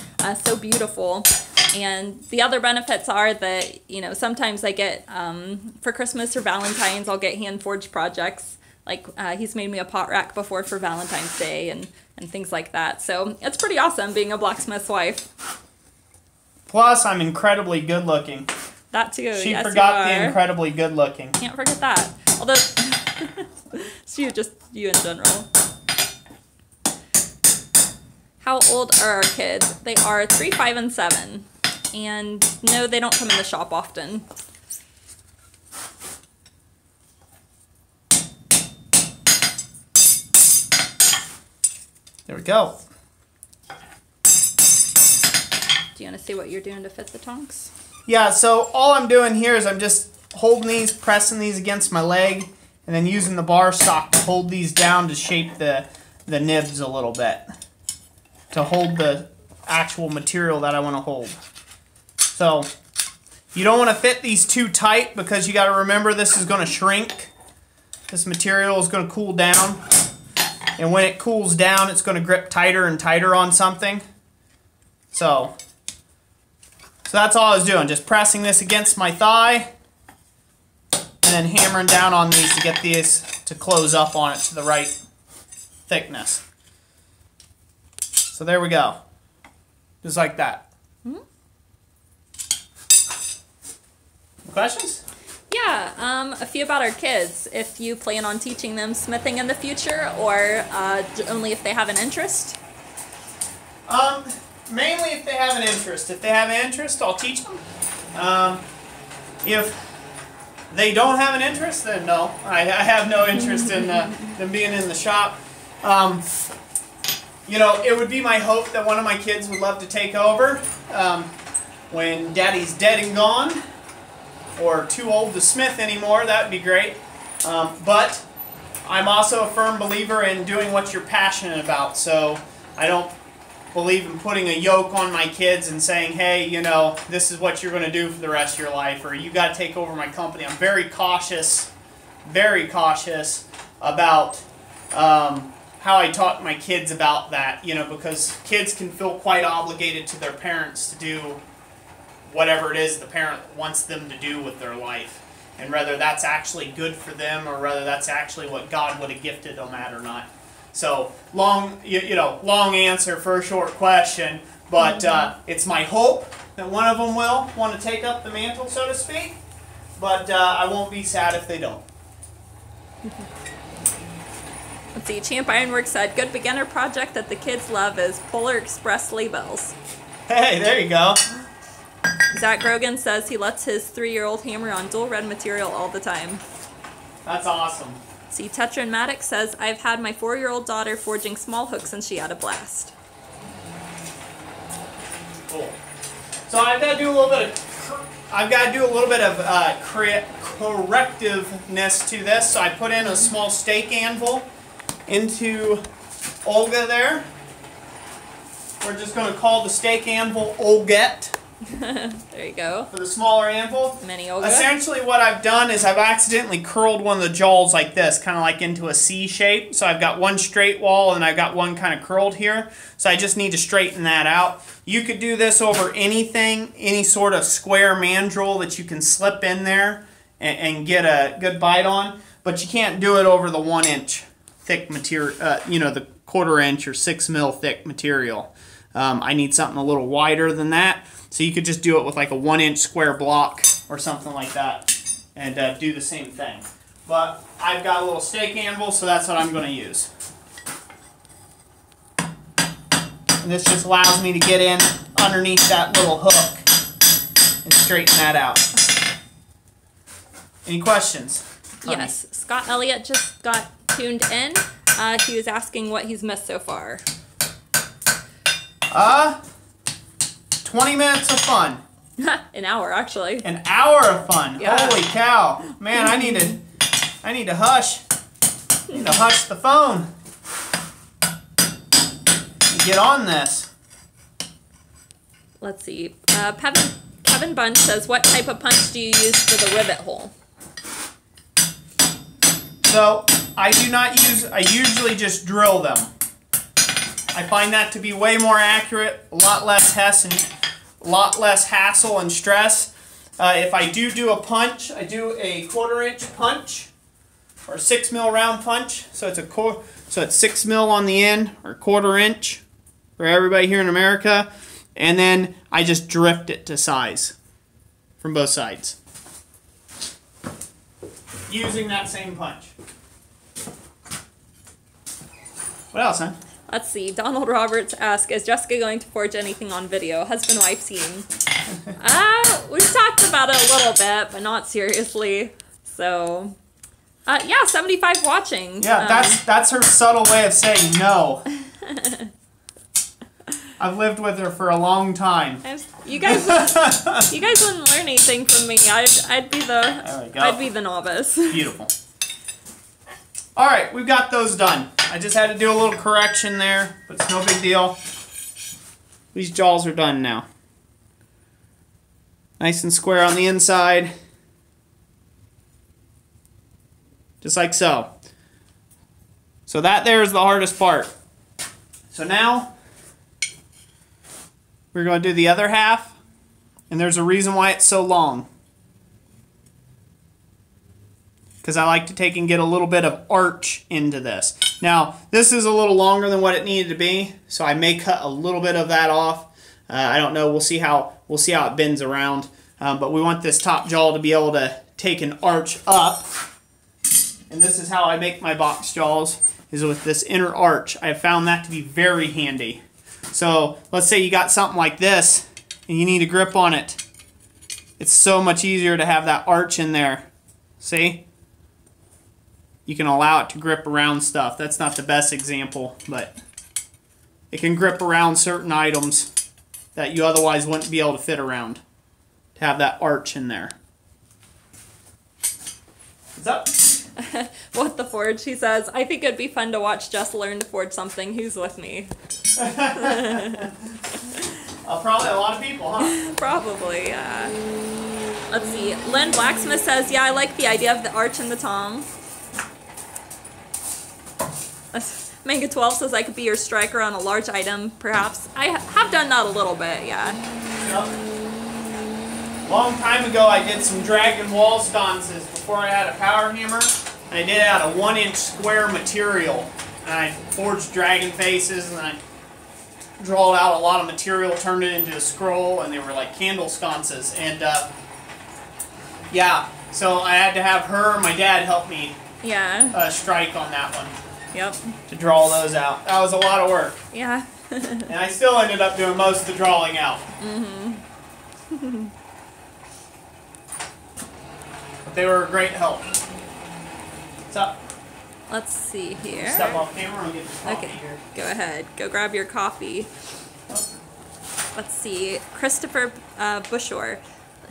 so beautiful. And the other benefits are that, you know, sometimes I get, for Christmas or Valentine's, I'll get hand-forged projects. Like, he's made me a pot rack before for Valentine's Day and things like that. So it's pretty awesome being a blacksmith's wife. Plus, I'm incredibly good-looking. That too, She yes, forgot the incredibly good-looking. Can't forget that. Although, it's you in general. How old are our kids? They are 3, 5, and 7. And no, they don't come in the shop often. There we go. Do you want to see what you're doing to fit the tongs? Yeah, so all I'm doing here is I'm just holding these, pressing these against my leg, and then using the bar stock to hold these down to shape the nibs a little bit, to hold the actual material that I want to hold. So you don't want to fit these too tight because you got to remember this is going to shrink. This material is going to cool down, and when it cools down, it's going to grip tighter and tighter on something. So that's all I was doing, just pressing this against my thigh and then hammering down on these to get these to close up on it to the right thickness. So there we go. Just like that. Mm-hmm. Questions? Yeah, a few about our kids. If you plan on teaching them smithing in the future, or only if they have an interest? Mainly if they have an interest. If they have an interest, I'll teach them. If they don't have an interest, then no. I have no interest in them being in the shop. You know, it would be my hope that one of my kids would love to take over when Daddy's dead and gone, or too old to smith anymore. That would be great. But I'm also a firm believer in doing what you're passionate about. So I don't believe in putting a yoke on my kids and saying, hey, you know, this is what you're going to do for the rest of your life, or you got to take over my company. I'm very cautious about how I talk to my kids about that, you know, because kids can feel quite obligated to their parents to do whatever it is the parent wants them to do with their life, and whether that's actually good for them or whether that's actually what God would have gifted them at or not. So long answer for a short question, but it's my hope that one of them will want to take up the mantle, so to speak, but I won't be sad if they don't. Let's see, Champ Ironworks said, good beginner project that the kids love is Polar Express sleigh bells. Hey, there you go. Zach Grogan says he lets his 3-year-old hammer on dual red material all the time. That's awesome. See, Tetra and Maddox says, I've had my 4-year-old daughter forging small hooks and she had a blast. Cool. So I've got to do a little bit of I've got to do a little bit of correctiveness to this, so I put in a small steak anvil into Olga there. We're just going to call the steak anvil Olget. There you go. For the smaller anvil. Mini Olga. Essentially what I've done is I've accidentally curled one of the jaws like this, kind of like into a C shape. So I've got one straight wall and I've got one kind of curled here. So I just need to straighten that out. You could do this over anything, any sort of square mandrel that you can slip in there and get a good bite on. But you can't do it over the 1 inch thick material, the 1/4 inch or 6 mil thick material. I need something a little wider than that. So you could just do it with like a 1 inch square block or something like that and do the same thing. But I've got a little steak anvil, so that's what I'm going to use. And this just allows me to get in underneath that little hook and straighten that out. Any questions? Yes, Scott Elliott just got tuned in. He was asking what he's missed so far. 20 minutes of fun. An hour, actually. An hour of fun. Yeah. Holy cow. Man, I need to hush. I need to hush the phone. Get on this. Let's see. Kevin Bunch says, what type of punch do you use for the rivet hole? So, I usually just drill them. I find that to be way more accurate, a lot less hassle and stress. If I do a punch, I do a 1/4 inch punch or 6 mil round punch. So it's 6 mil on the end or 1/4 inch for everybody here in America, and then I just drift it to size from both sides using that same punch. What else, huh? Let's see. Donald Roberts asks, is Jessica going to forge anything on video? Husband-wife team. We've talked about it a little bit, but not seriously. So, yeah, 75 watching. Yeah, that's her subtle way of saying no. I've lived with her for a long time. You guys wouldn't learn anything from me. I'd be the novice. Beautiful. All right, we've got those done. I just had to do a little correction there, but it's no big deal. These jaws are done now. Nice and square on the inside. Just like so. So that there is the hardest part. So now, we're going to do the other half, and there's a reason why it's so long. Because I like to take and get a little bit of arch into this. Now, this is a little longer than what it needed to be, so I may cut a little bit of that off. I don't know. We'll see how it bends around. But we want this top jaw to be able to take an arch up. And this is how I make my box jaws, is with this inner arch. I have found that to be very handy. So let's say you got something like this, and you need a grip on it. It's so much easier to have that arch in there. See? You can allow it to grip around stuff. That's not the best example, but it can grip around certain items that you otherwise wouldn't be able to fit around. To have that arch in there. What's up? What the forge, he says. I think it'd be fun to watch Jess learn to forge something. Who's with me? Probably a lot of people, huh? Probably, yeah. Let's see. Lynn Blacksmith says, yeah, I like the idea of the arch and the tong. Manga 12 says I could be your striker on a large item, perhaps. I have done that a little bit, yeah. Yep. Long time ago, I did some dragon wall sconces before I had a power hammer. I did it out of 1 inch square material. And I forged dragon faces, and I drawed out a lot of material, turned it into a scroll, and they were like candle sconces. And yeah, so I had to have her and my dad help me strike on that one. Yep. To draw those out. That was a lot of work. Yeah. And I still ended up doing most of the drawing out. Mm-hmm. But they were a great help. What's up? Let's see here. Step off camera and get the coffee here. Go ahead. Go grab your coffee. Let's see. Christopher Bushore.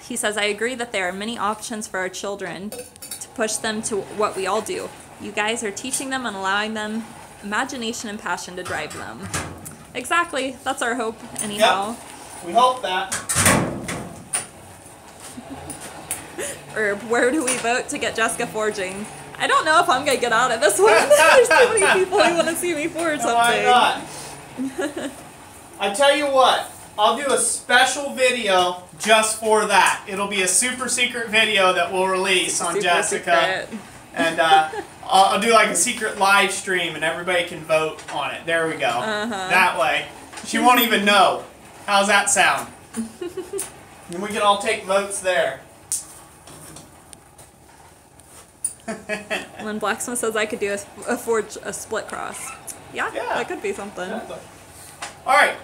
he says, I agree that there are many options for our children to push them to what we all do. You guys are teaching them and allowing them imagination and passion to drive them. Exactly. That's our hope, anyhow. Yep. We hope that. Or where do we vote to get Jessica forging? I don't know if I'm going to get out of this one. There's too many people who want to see me forge something. Why not? I tell you what, I'll do a special video just for that. It'll be a super secret video that we'll release on Jessica. Secret. And I'll do like a secret live stream and everybody can vote on it. There we go. That way. She won't even know. How's that sound? And we can all take votes there. Lynn Blacksmith says I could do a forge a split cross. Yeah, that could be something. All right,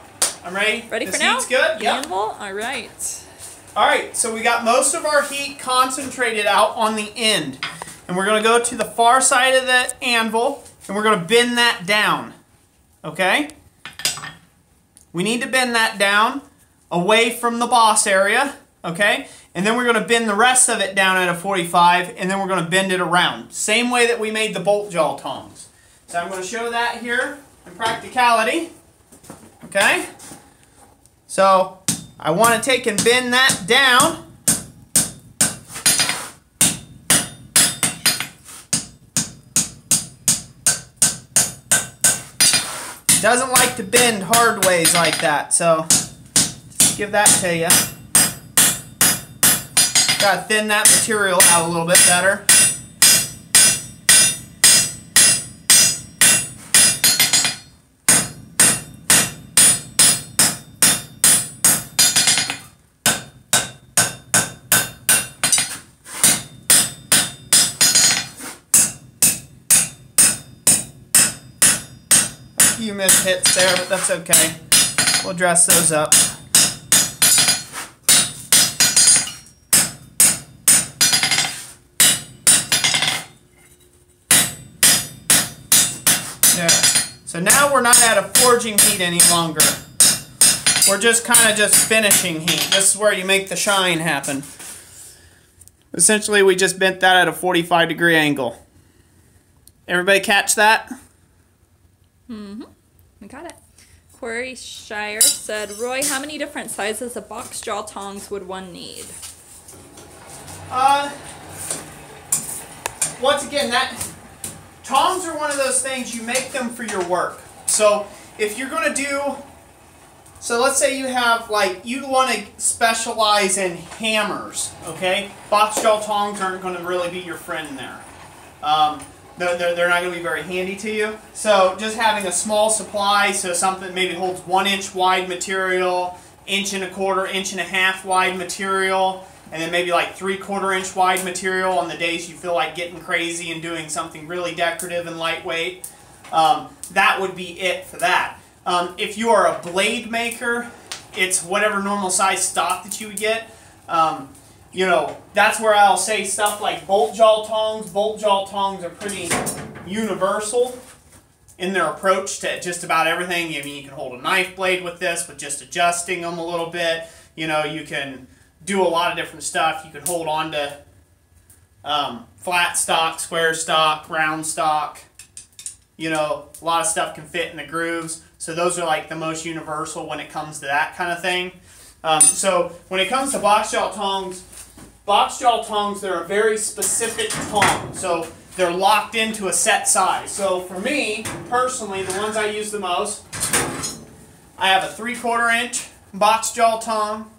I'm ready. Ready the for now? Heat's good. Yeah. Anvil. All right. All right. So we got most of our heat concentrated out on the end, and we're going to go to the far side of the anvil, and we're going to bend that down. Okay. We need to bend that down away from the boss area. Okay. And then we're going to bend the rest of it down at a 45, and then we're going to bend it around. Same way that we made the bolt jaw tongs. So I'm going to show that here in practicality. Okay? So I want to take and bend that down. Doesn't like to bend hard ways like that, so just give that to you. Gotta thin that material out a little bit better. A few missed hits there, but that's okay. We'll dress those up. There. So now we're not at a forging heat any longer. We're just kind of just finishing heat. This is where you make the shine happen. Essentially, we just bent that at a 45-degree angle. Everybody catch that? Mm-hmm. We got it. Corey Shire said, Roy, how many different sizes of box jaw tongs would one need? Once again, tongs are one of those things, you make them for your work. So if you're going to do, so let's say you have, like, you want to specialize in hammers, okay? Box jaw tongs aren't going to really be your friend there. They're not going to be very handy to you. So just having a small supply, so something that maybe holds 1-inch wide material, 1.25 1.5 inch wide material, and then maybe like 3/4 inch wide material on the days you feel like getting crazy and doing something really decorative and lightweight. That would be it for that. If you are a blade maker, it's whatever normal size stock that you would get. You know, that's where I'll say stuff like bolt jaw tongs. Bolt jaw tongs are pretty universal in their approach to just about everything. I mean, you can hold a knife blade with this, with just adjusting them a little bit. You know, you can do a lot of different stuff. You can hold on to flat stock, square stock, round stock. You know, a lot of stuff can fit in the grooves. So those are like the most universal when it comes to that kind of thing. So when it comes to box jaw tongs, they're a very specific tong. So they're locked into a set size. So for me, personally, the ones I use the most, I have a 3/4 inch box jaw tong.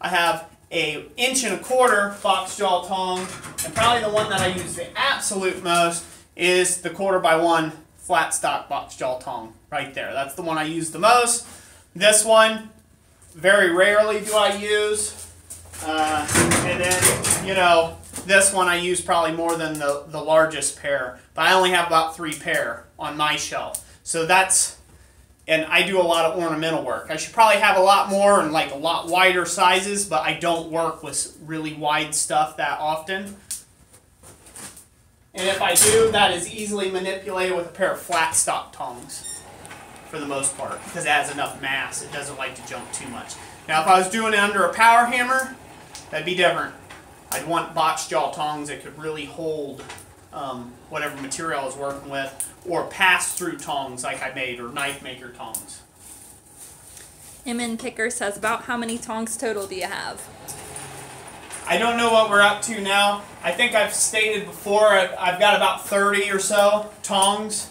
I have a 1.25 inch box jaw tong, and probably the one that I use the absolute most is the 1/4x1 flat stock box jaw tong right there. That's the one I use the most. This one, very rarely do I use. And then, you know, this one I use probably more than the largest pair, but I only have about 3 pair on my shelf. So that's, and I do a lot of ornamental work. I should probably have a lot more and like a lot wider sizes, but I don't work with really wide stuff that often. And if I do, that is easily manipulated with a pair of flat stock tongs for the most part, because it has enough mass. It doesn't like to jump too much. Now, if I was doing it under a power hammer, That'd be different. I'd want box jaw tongs that could really hold whatever material I was working with, or pass-through tongs like I made, or knife maker tongs. MN Picker says, about how many tongs total do you have? I don't know what we're up to now. I think I've stated before, I've got about 30 or so tongs.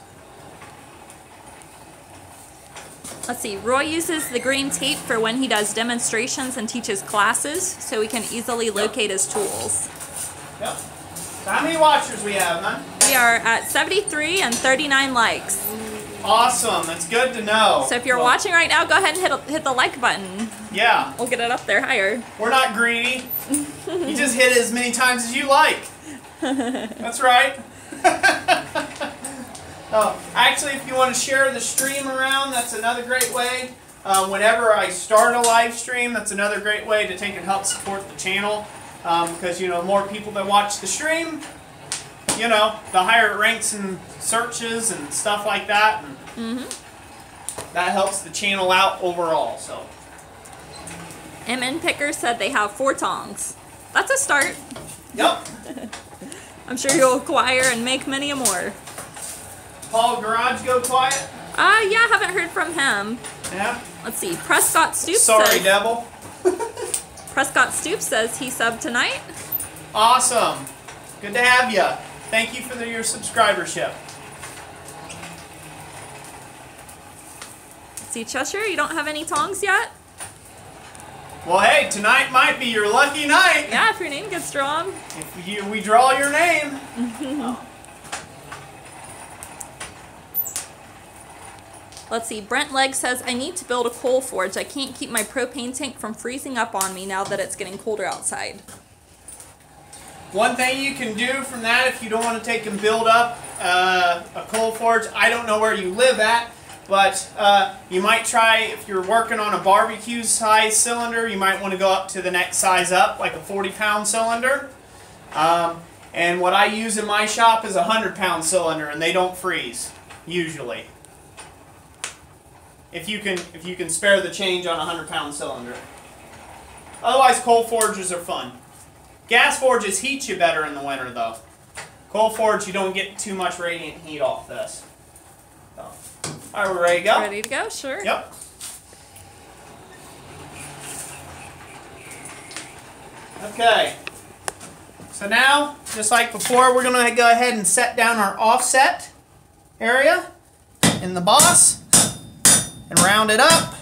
Let's see, Roy uses the green tape for when he does demonstrations and teaches classes, so he can easily locate his tools. Yep. So how many watchers we have, man? We are at 73 and 39 likes. Awesome, that's good to know. So if you're watching right now, go ahead and hit the like button. Yeah. We'll get it up there higher. We're not greedy. You just hit it as many times as you like. That's right. Oh, actually, if you want to share the stream around, that's another great way. Whenever I start a live stream, that's another great way to take and help support the channel. Because, you know, more people that watch the stream, you know, the higher it ranks in searches and stuff like that. And that helps the channel out overall. So, MN Picker said they have 4 tongs. That's a start. Yep. I'm sure you'll acquire and make many more. Paul Garage go quiet? Yeah, I haven't heard from him. Yeah. Let's see. Prescott Stoops Sorry, says, Devil. Prescott Stoops says he subbed tonight. Awesome. Good to have you. Thank you for your subscribership. Let's see, Cheshire, you don't have any tongs yet? Well, hey, tonight might be your lucky night. Yeah, if your name gets drawn. If we draw your name. Oh. Let's see, Brent Legg says, I need to build a coal forge. I can't keep my propane tank from freezing up on me now that it's getting colder outside. One thing you can do from that, if you don't want to take and build up a coal forge, I don't know where you live at, but you might try, if you're working on a barbecue size cylinder, you might want to go up to the next size up, like a 40-pound cylinder. And what I use in my shop is a 100-pound cylinder, and they don't freeze, usually. If you can spare the change on a 100-pound cylinder. Otherwise, coal forges are fun. Gas forges heat you better in the winter, though. Coal forge, you don't get too much radiant heat off this. So. All right, we're ready to go? Ready to go? Sure. Yep. Okay. So now, just like before, we're going to go ahead and set down our offset area in the boss and round it up.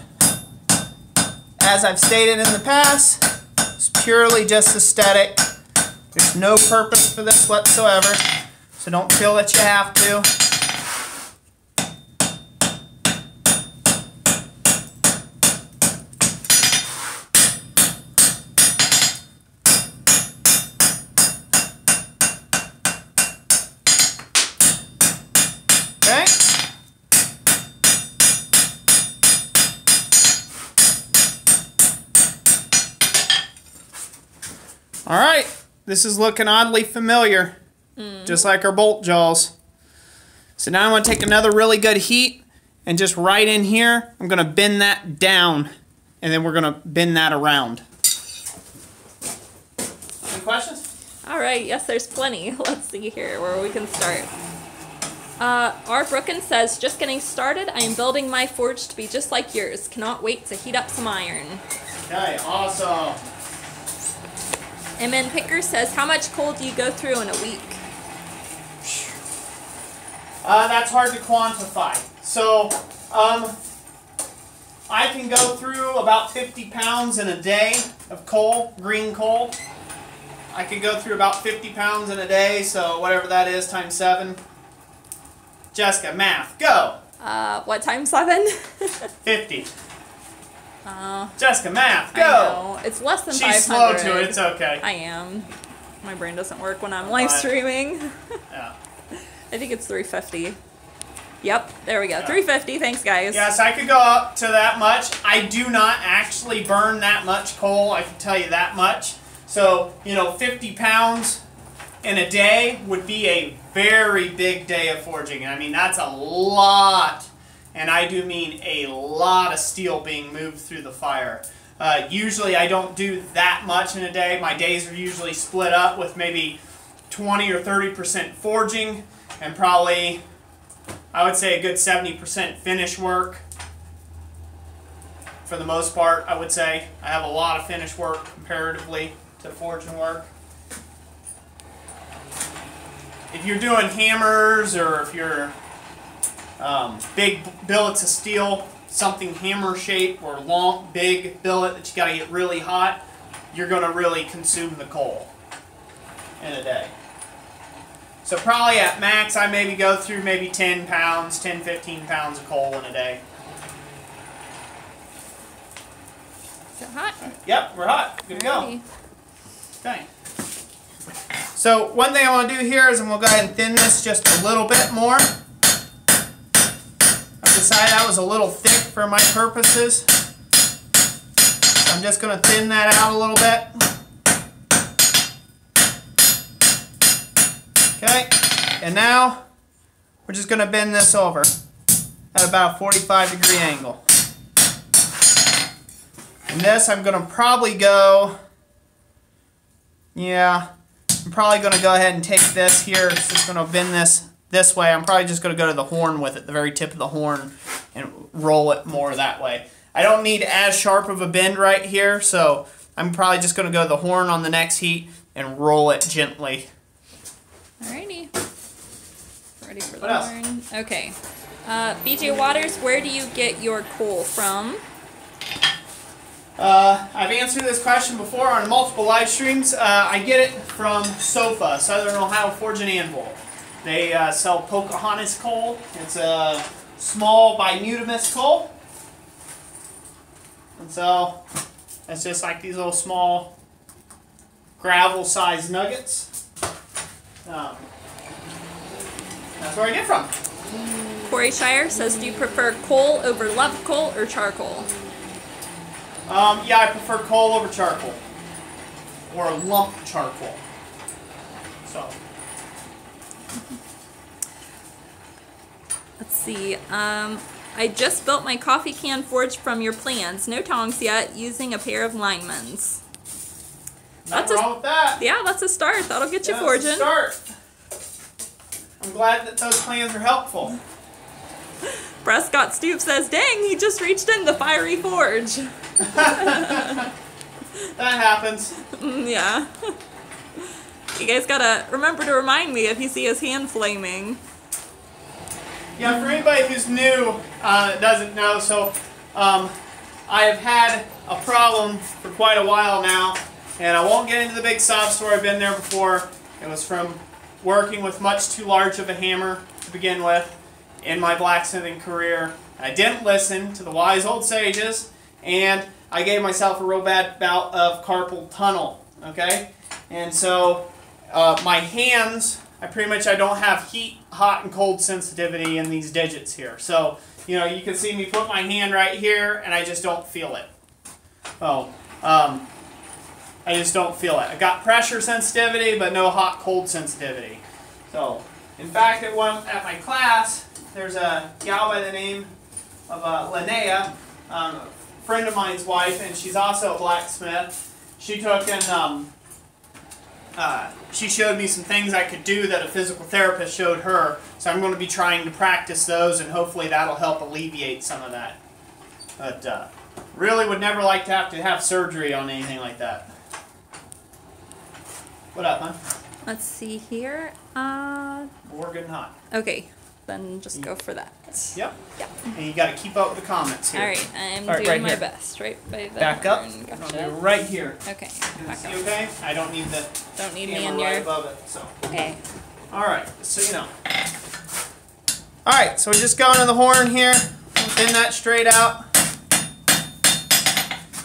As I've stated in the past, it's purely just aesthetic. There's no purpose for this whatsoever, so don't feel that you have to. Okay. All right, this is looking oddly familiar, just like our bolt jaws. So now I'm going to take another really good heat, and just right in here, I'm going to bend that down, and then we're going to bend that around. Any questions? All right, yes, there's plenty. Let's see here where we can start. R. Brookins says, just getting started. I am building my forge to be just like yours. Cannot wait to heat up some iron. Okay, awesome. MN Picker says, how much coal do you go through in a week? That's hard to quantify. So, I can go through about 50 pounds in a day of coal, green coal. I could go through about 50 pounds in a day, so whatever that is, times 7. Jessica, math, go! What, times 7? 50. Jessica, math, go! I know. It's less than 500. She's slow to it, it's okay. I am. My brain doesn't work when I'm live streaming. Yeah. I think it's 350. Yep, there we go. Yeah. 350, thanks guys. Yes, I could go up to that much. I do not actually burn that much coal, I can tell you that much. So, you know, 50 pounds in a day would be a very big day of forging. I mean, that's a lot, and I do mean a lot of steel being moved through the fire. Usually I don't do that much in a day. My days are usually split up with maybe 20 or 30% forging and probably, I would say, a good 70% finish work. For the most part, I would say. I have a lot of finish work comparatively to forging work. If you're doing hammers or if you're big billets of steel, something hammer shape or long, big billet that you got to get really hot, you're going to really consume the coal in a day. So probably at max, I maybe go through maybe 10 pounds, 10, 15 pounds of coal in a day. Is it hot? Yep, we're hot. Good to go. Alrighty. Okay. So one thing I want to do here is I'm going to go ahead and thin this just a little bit more. I've decided that was a little thick for my purposes. So I'm just going to thin that out a little bit. Okay. And now we're just going to bend this over at about a 45-degree angle. And this I'm going to probably go, I'm probably going to go ahead and take this here. It's just going to bend this way. I'm probably just going to go to the horn with it, the very tip of the horn, and roll it more that way. I don't need as sharp of a bend right here, so I'm probably just going to go to the horn on the next heat and roll it gently. Alrighty. Ready for What the else? horn. Okay. BJ Waters, where do you get your coal from? I've answered this question before on multiple live streams. I get it from SOFA, Southern Ohio Forge and Anvil. They sell Pocahontas coal. It's a small bimutamous coal. And so it's just like these little small gravel-sized nuggets. That's where I get it from. Corey Shire says, do you prefer coal over lump coal or charcoal? Yeah, I prefer coal over charcoal. Or lump charcoal. So. Let's see. I just built my coffee can forge from your plans. No tongs yet, using a pair of linemans. Nothing wrong with that. Yeah, that's a start. That'll get you Yeah, forging. that's a start. I'm glad that those plans are helpful. Prescott Stoop says, dang, he just reached in the fiery forge. That happens. Yeah. You guys gotta remember to remind me if you see his hand flaming. Yeah, for anybody who's new, doesn't know, so I have had a problem for quite a while now, and I won't get into the big sob story. I've been there before. It was from working with much too large of a hammer to begin with in my blacksmithing career. I didn't listen to the wise old sages, and I gave myself a real bad bout of carpal tunnel, okay? And so my hands, I don't have heat, hot, and cold sensitivity in these digits here. So, you know, you can see me put my hand right here, and I just don't feel it. Oh, I just don't feel it. I got pressure sensitivity, but no hot, cold sensitivity. So, in fact, at my class, there's a gal by the name of Linnea, a friend of mine's wife, and she's also a blacksmith. She took and she showed me some things I could do that a physical therapist showed her. So I'm going to be trying to practice those, and hopefully that'll help alleviate some of that. But really would never like to have surgery on anything like that. What up, man? Let's see here. We're getting hot. Okay, then just go for that. Yep. Yeah. And you got to keep up with the comments here. All right, I'm All right, doing right my here. best. Right by the Back up. horn. I'm Gotcha. gonna do it right here. Okay. Back See, up. okay? I don't need the Don't need me camera in right your. above it. So. Okay. All right, so you know. All right, so we're just going to the horn here. Thin that straight out.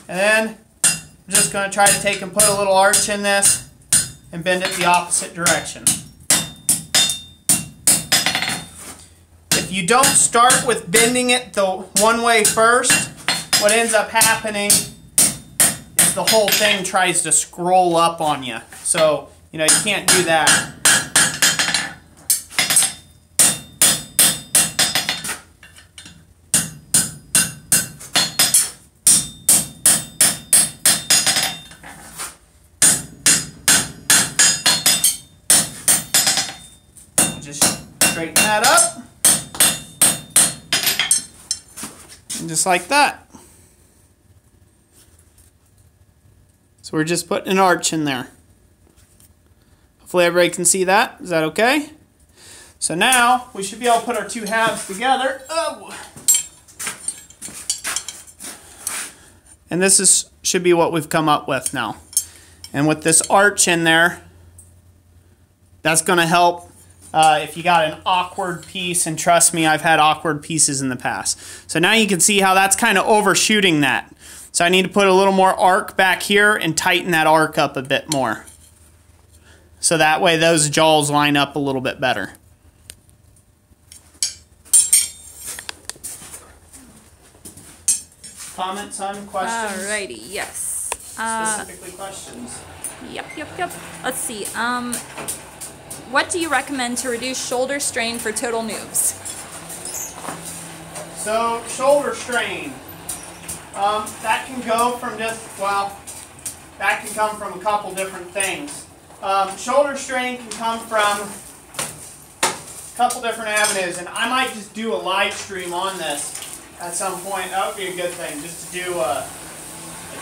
And then I'm just going to try to take and put a little arch in this and bend it the opposite direction. If you don't start with bending it the one way first, what ends up happening is the whole thing tries to scroll up on you. So, you know, you can't do that. Straighten that up. And just like that. So we're just putting an arch in there. Hopefully everybody can see that. Is that okay? So now we should be able to put our two halves together. Oh. And this should be what we've come up with now. And with this arch in there, that's going to help if you got an awkward piece. And trust me, I've had awkward pieces in the past. So now you can see how that's kind of overshooting that. So I need to put a little more arc back here and tighten that arc up a bit more. So that way those jaws line up a little bit better. Comments on questions? Alrighty, yes. Specifically questions? Yep. Let's see. What do you recommend to reduce shoulder strain for total noobs? So, shoulder strain. That can go from just, well, that can come from a couple different things. Shoulder strain can come from a couple different avenues, and I might just do a live stream on this at some point. That would be a good thing, just to do a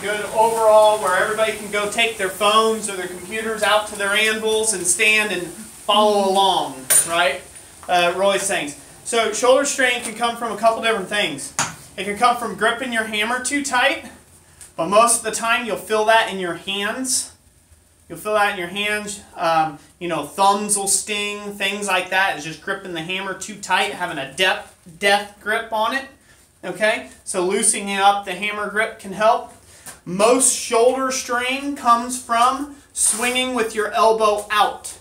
good overall where everybody can go take their phones or their computers out to their anvils and stand and follow along, right? Roy's things. So shoulder strain can come from a couple different things. It can come from gripping your hammer too tight, but most of the time you'll feel that in your hands. You'll feel that in your hands. You know, thumbs will sting, things like that. It's just gripping the hammer too tight, having a death grip on it. Okay, so loosening up the hammer grip can help. Most shoulder strain comes from swinging with your elbow out.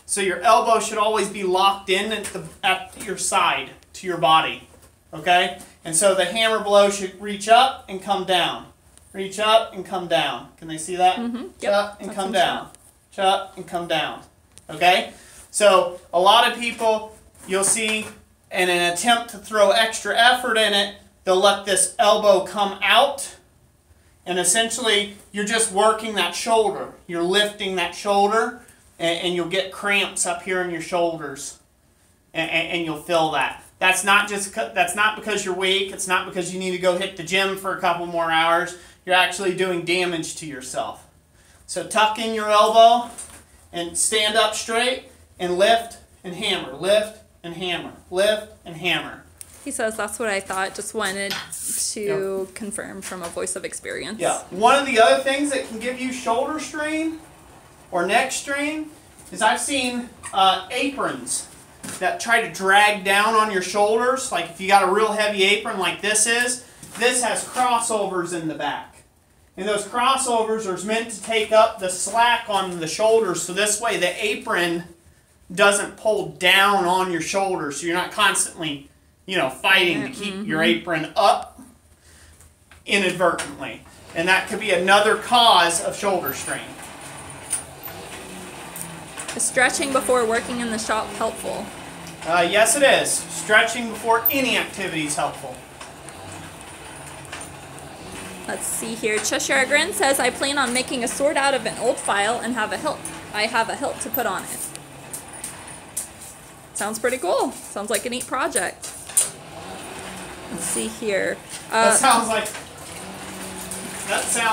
So your elbow should always be locked in at your side to your body. Okay, and so the hammer blow should reach up and come down. Reach up and come down. Can they see that? Mm-hmm. Yep. Up and come down. Up and come down. Okay, so a lot of people you'll see, in an attempt to throw extra effort in it, they'll let this elbow come out, and essentially you're just working that shoulder. You're lifting that shoulder, and you'll get cramps up here in your shoulders, and you'll feel that. That's not because you're weak. It's not because you need to go hit the gym for a couple more hours. You're actually doing damage to yourself. So tuck in your elbow and stand up straight and lift and hammer. Lift and hammer. Lift and hammer. He says that's what I thought. Just wanted to confirm from a voice of experience. Yeah. One of the other things that can give you shoulder strain or neck strain is I've seen aprons that try to drag down on your shoulders. Like if you got a real heavy apron like this has crossovers in the back. And those crossovers are meant to take up the slack on the shoulders, so this way the apron doesn't pull down on your shoulders, so you're not constantly, fighting to keep your apron up inadvertently. And that could be another cause of shoulder strain. Is stretching before working in the shop helpful? Yes, it is. Stretching before any activity is helpful. Let's see here. Cheshire Grin says, I plan on making a sword out of an old file and have a hilt. I have a hilt to put on it. Sounds pretty cool. Sounds like a neat project. Let's see here. That sounds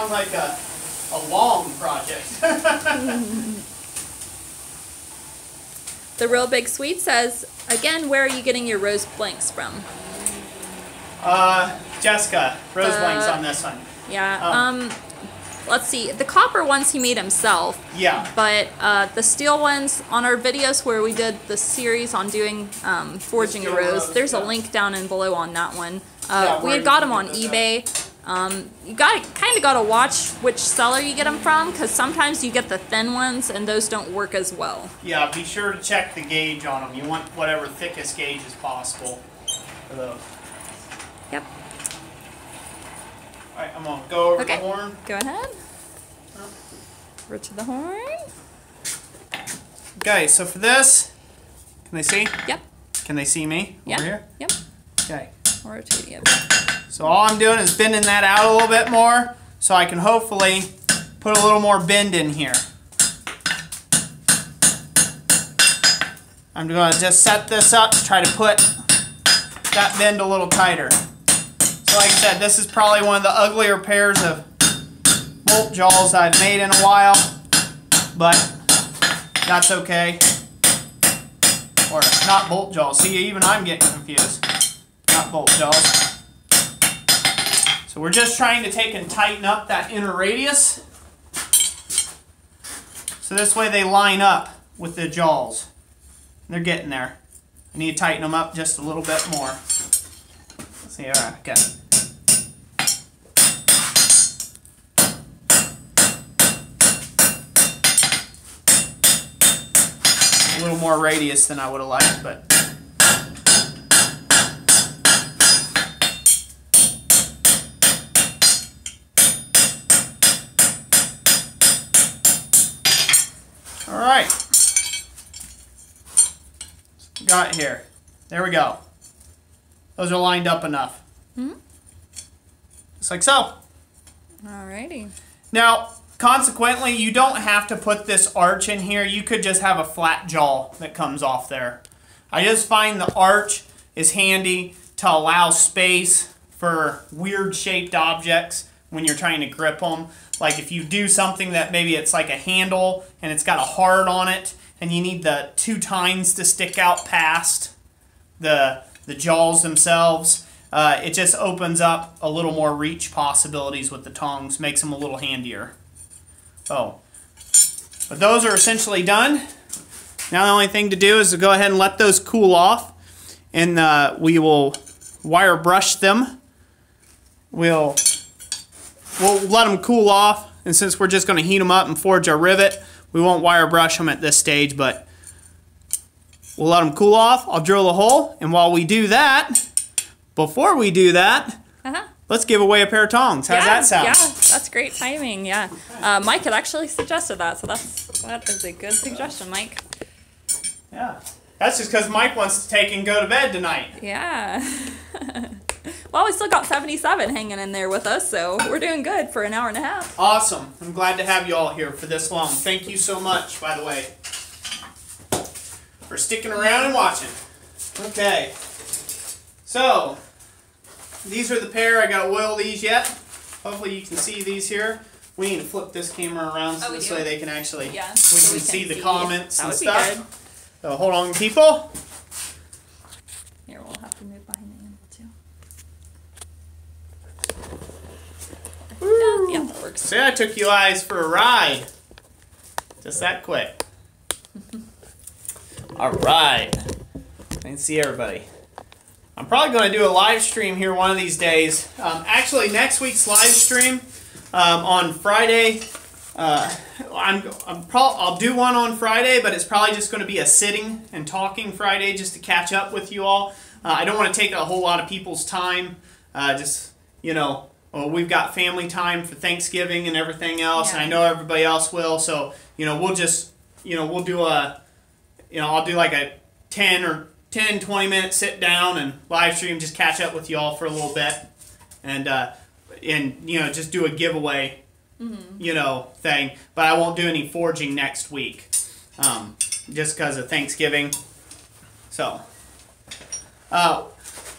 like a long project. The Real Big Sweet says, again, where are you getting your rose blanks from? Jessica, rose blanks on this one. Yeah. Let's see. The copper ones he made himself. Yeah. But the steel ones on our videos where we did the series on doing forging a rose, there's a link down and below on that one. We had got them on eBay. You kind of got to watch which seller you get them from, because sometimes you get the thin ones and those don't work as well. Yeah, be sure to check the gauge on them. You want whatever thickest gauge is possible for those. Yep. All right, I'm going to go over the horn. Go ahead. Over to the horn. Okay, so for this, can they see? Yep. Can they see me over here? Yep. Okay. Rotate it. So all I'm doing is bending that out a little bit more so I can hopefully put a little more bend in here. I'm going to just set this up to try to put that bend a little tighter. So like I said, this is probably one of the uglier pairs of bolt jaws I've made in a while, but that's okay. Or not bolt jaws. See, even I'm getting confused. Not bolt jaws. So we're just trying to take and tighten up that inner radius. So this way they line up with the jaws. They're getting there. I need to tighten them up just a little bit more. Let's see, all right, got it. A little more radius than I would have liked, but all right. Got it here. There we go. Those are lined up enough. Mm-hmm. Just like so. Alrighty. Now, consequently, you don't have to put this arch in here. You could just have a flat jaw that comes off there. I just find the arch is handy to allow space for weird shaped objects when you're trying to grip them. Like if you do something that maybe it's like a handle and it's got a hard on it and you need the two tines to stick out past the jaws themselves, it just opens up a little more reach possibilities with the tongs, makes them a little handier. Oh, but those are essentially done. Now the only thing to do is to go ahead and let those cool off, and we will wire brush them. We'll let them cool off, and since we're just going to heat them up and forge our rivet, we won't wire brush them at this stage, but we'll let them cool off. I'll drill a hole, and while we do that, before we do that, let's give away a pair of tongs. How's that sound? Yeah, that's great timing. Yeah, Mike had actually suggested that, so that is a good suggestion, Mike. Yeah, that's just because Mike wants to take and go to bed tonight. Yeah. Well, we still got 77 hanging in there with us, so we're doing good for an hour and a half. Awesome. I'm glad to have you all here for this long. Thank you so much, by the way, for sticking around and watching. Okay. So, these are the pair. I got to oil these yet. Hopefully you can see these here. We need to flip this camera around so this way they can actually, we can see the comments and stuff. Good. So hold on, people. Here, we'll have to move behind the angle too. Yeah, that works. See, I took you guys for a ride. Just that quick. All right. I can see everybody. I'm probably going to do a live stream here one of these days. Actually, next week's live stream on Friday. I'll do one on Friday, but it's probably just going to be a sitting and talking Friday just to catch up with you all. I don't want to take a whole lot of people's time. We've got family time for Thanksgiving and everything else, and I know everybody else will. So, we'll just, we'll do I'll do like a 10, 20 minute sit down and live stream, just catch up with you all for a little bit, and just do a giveaway, thing. But I won't do any forging next week, just because of Thanksgiving. So,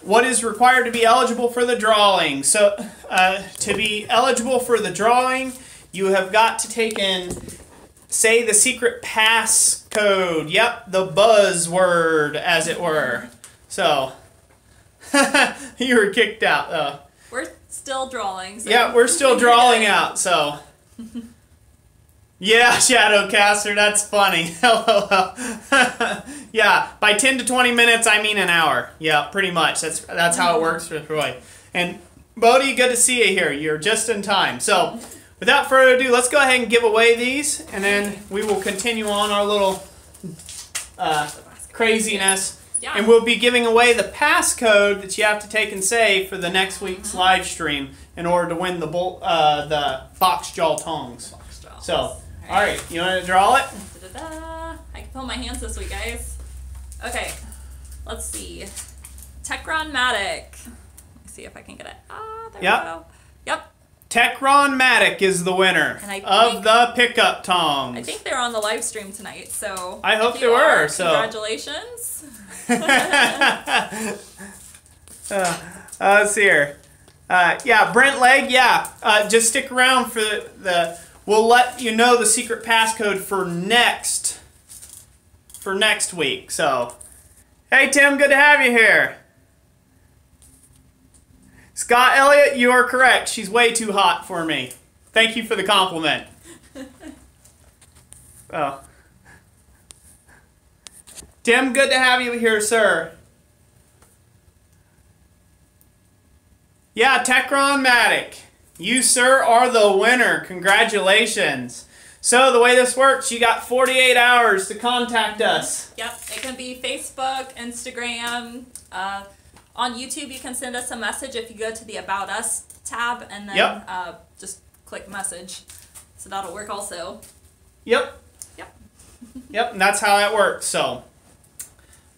what is required to be eligible for the drawing? So, to be eligible for the drawing, you have got to take and say the secret passcode. Yep, the buzzword, as it were. So, you were kicked out, though. We're still drawing. So yeah, we're still drawing out, so. Yeah, Shadowcaster, that's funny. Yeah, by 10 to 20 minutes, I mean an hour. Yeah, pretty much. That's how it works for Roy. And Bodie, good to see you here. You're just in time. So, without further ado, let's go ahead and give away these, and then we will continue on our little craziness. Yeah. And we'll be giving away the passcode that you have to take and say for the next week's live stream in order to win the box jaw tongs. So, all right, you want to draw it? I can feel my hands this week, guys. Okay, let's see. Techron-matic. Let me see if I can get it. Ah, there we go. Yep. Techron-matic is the winner of the pickup tongs. I think they're on the live stream tonight, so I hope they were. So congratulations. Let's see here. Yeah, Brent Legg. Yeah, just stick around for the. We'll let you know the secret passcode for next week. So, hey Tim, good to have you here. Scott Elliott, you are correct. She's way too hot for me. Thank you for the compliment. Oh. Tim, good to have you here, sir. Yeah, Techron-matic. You, sir, are the winner. Congratulations. So the way this works, you got 48 hours to contact us. Yep, it can be Facebook, Instagram, on YouTube, you can send us a message if you go to the About Us tab and then just click message. So that'll work also. Yep. Yep, and that's how that works. So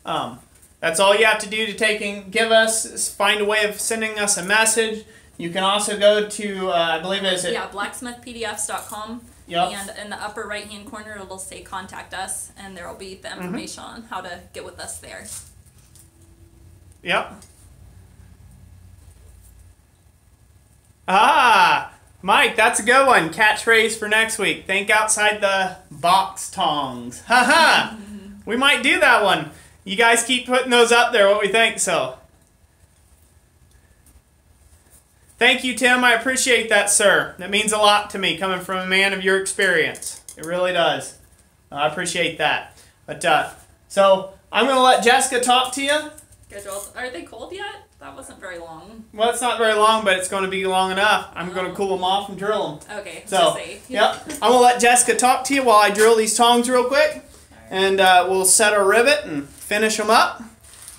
that's all you have to do to find a way of sending us a message. You can also go to, I believe blacksmithpdfs.com. Yep. And in the upper right-hand corner, it'll say contact us, and there will be the information on how to get with us there. Yep. Ah, Mike, that's a good one. Catchphrase for next week. Think outside the box, tongs. Haha. We might do that one. You guys keep putting those up there, what we think, so. Thank you, Tim. I appreciate that, sir. That means a lot to me, coming from a man of your experience. It really does. I appreciate that. But, so, I'm going to let Jessica talk to you. Scheduled. Are they cold yet? That wasn't very long. Well, it's not very long, but it's going to be long enough. I'm going to cool them off and drill them. Okay, so, yep. I'm going to let Jessica talk to you while I drill these tongs real quick. And we'll set our rivet and finish them up.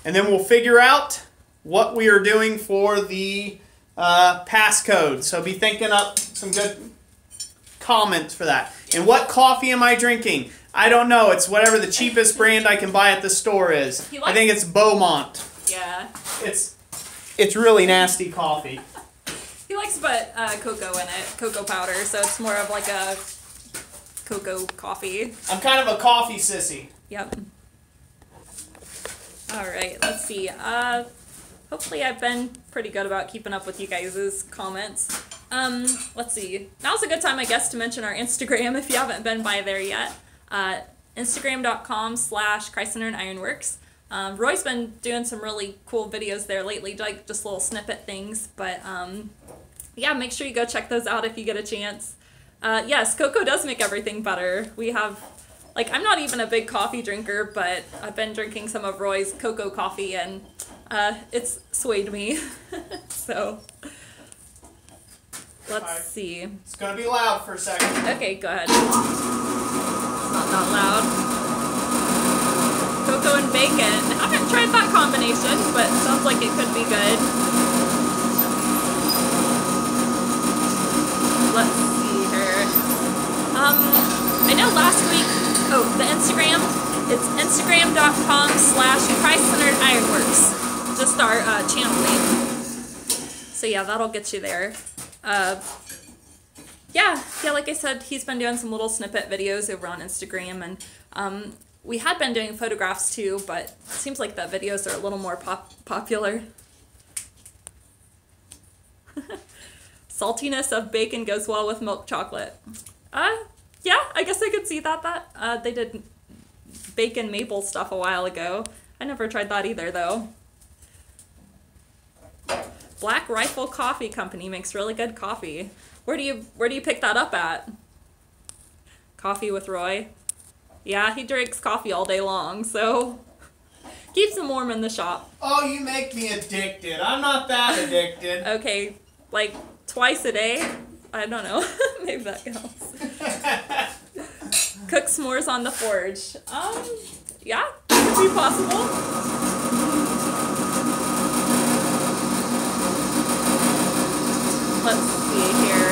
And then we'll figure out what we are doing for the passcode. So be thinking up some good comments for that. And what coffee am I drinking? I don't know. It's whatever the cheapest brand I can buy at the store is. I think it's Beaumont. Yeah. It's really nasty coffee. He likes to put cocoa in it, cocoa powder, so it's more of like a cocoa coffee. I'm kind of a coffee sissy. Yep. All right, let's see. Hopefully I've been pretty good about keeping up with you guys' comments. Let's see. Now's a good time, I guess, to mention our Instagram if you haven't been by there yet. Instagram.com/ChristCenteredIronworks. Roy's been doing some really cool videos there lately, like just little snippet things, but yeah, make sure you go check those out if you get a chance. Yes, cocoa does make everything better. We have, like, I'm not even a big coffee drinker, but I've been drinking some of Roy's cocoa coffee, and it's swayed me. So, let's see. It's going to be loud for a second. Okay, go ahead. It's not that loud. Cocoa and bacon. I haven't tried that combination, but it sounds like it could be good. Let's see here. I know last week, the Instagram, it's instagram.com/ChristCenteredIronworks. Just our channel name. So yeah, that'll get you there. Yeah, like I said, he's been doing some little snippet videos over on Instagram, and we had been doing photographs too, but it seems like the videos are a little more popular. Saltiness of bacon goes well with milk chocolate. Yeah, I guess I could see that. They did bacon maple stuff a while ago. I never tried that either, though. Black Rifle Coffee Company makes really good coffee. Where do you pick that up at? Coffee with Roy? Yeah, he drinks coffee all day long, so keeps him warm in the shop. Oh, you make me addicted. I'm not that addicted. Okay, like twice a day? I don't know. Maybe that counts. Cook s'mores on the forge. Yeah, could be possible. Let's see here.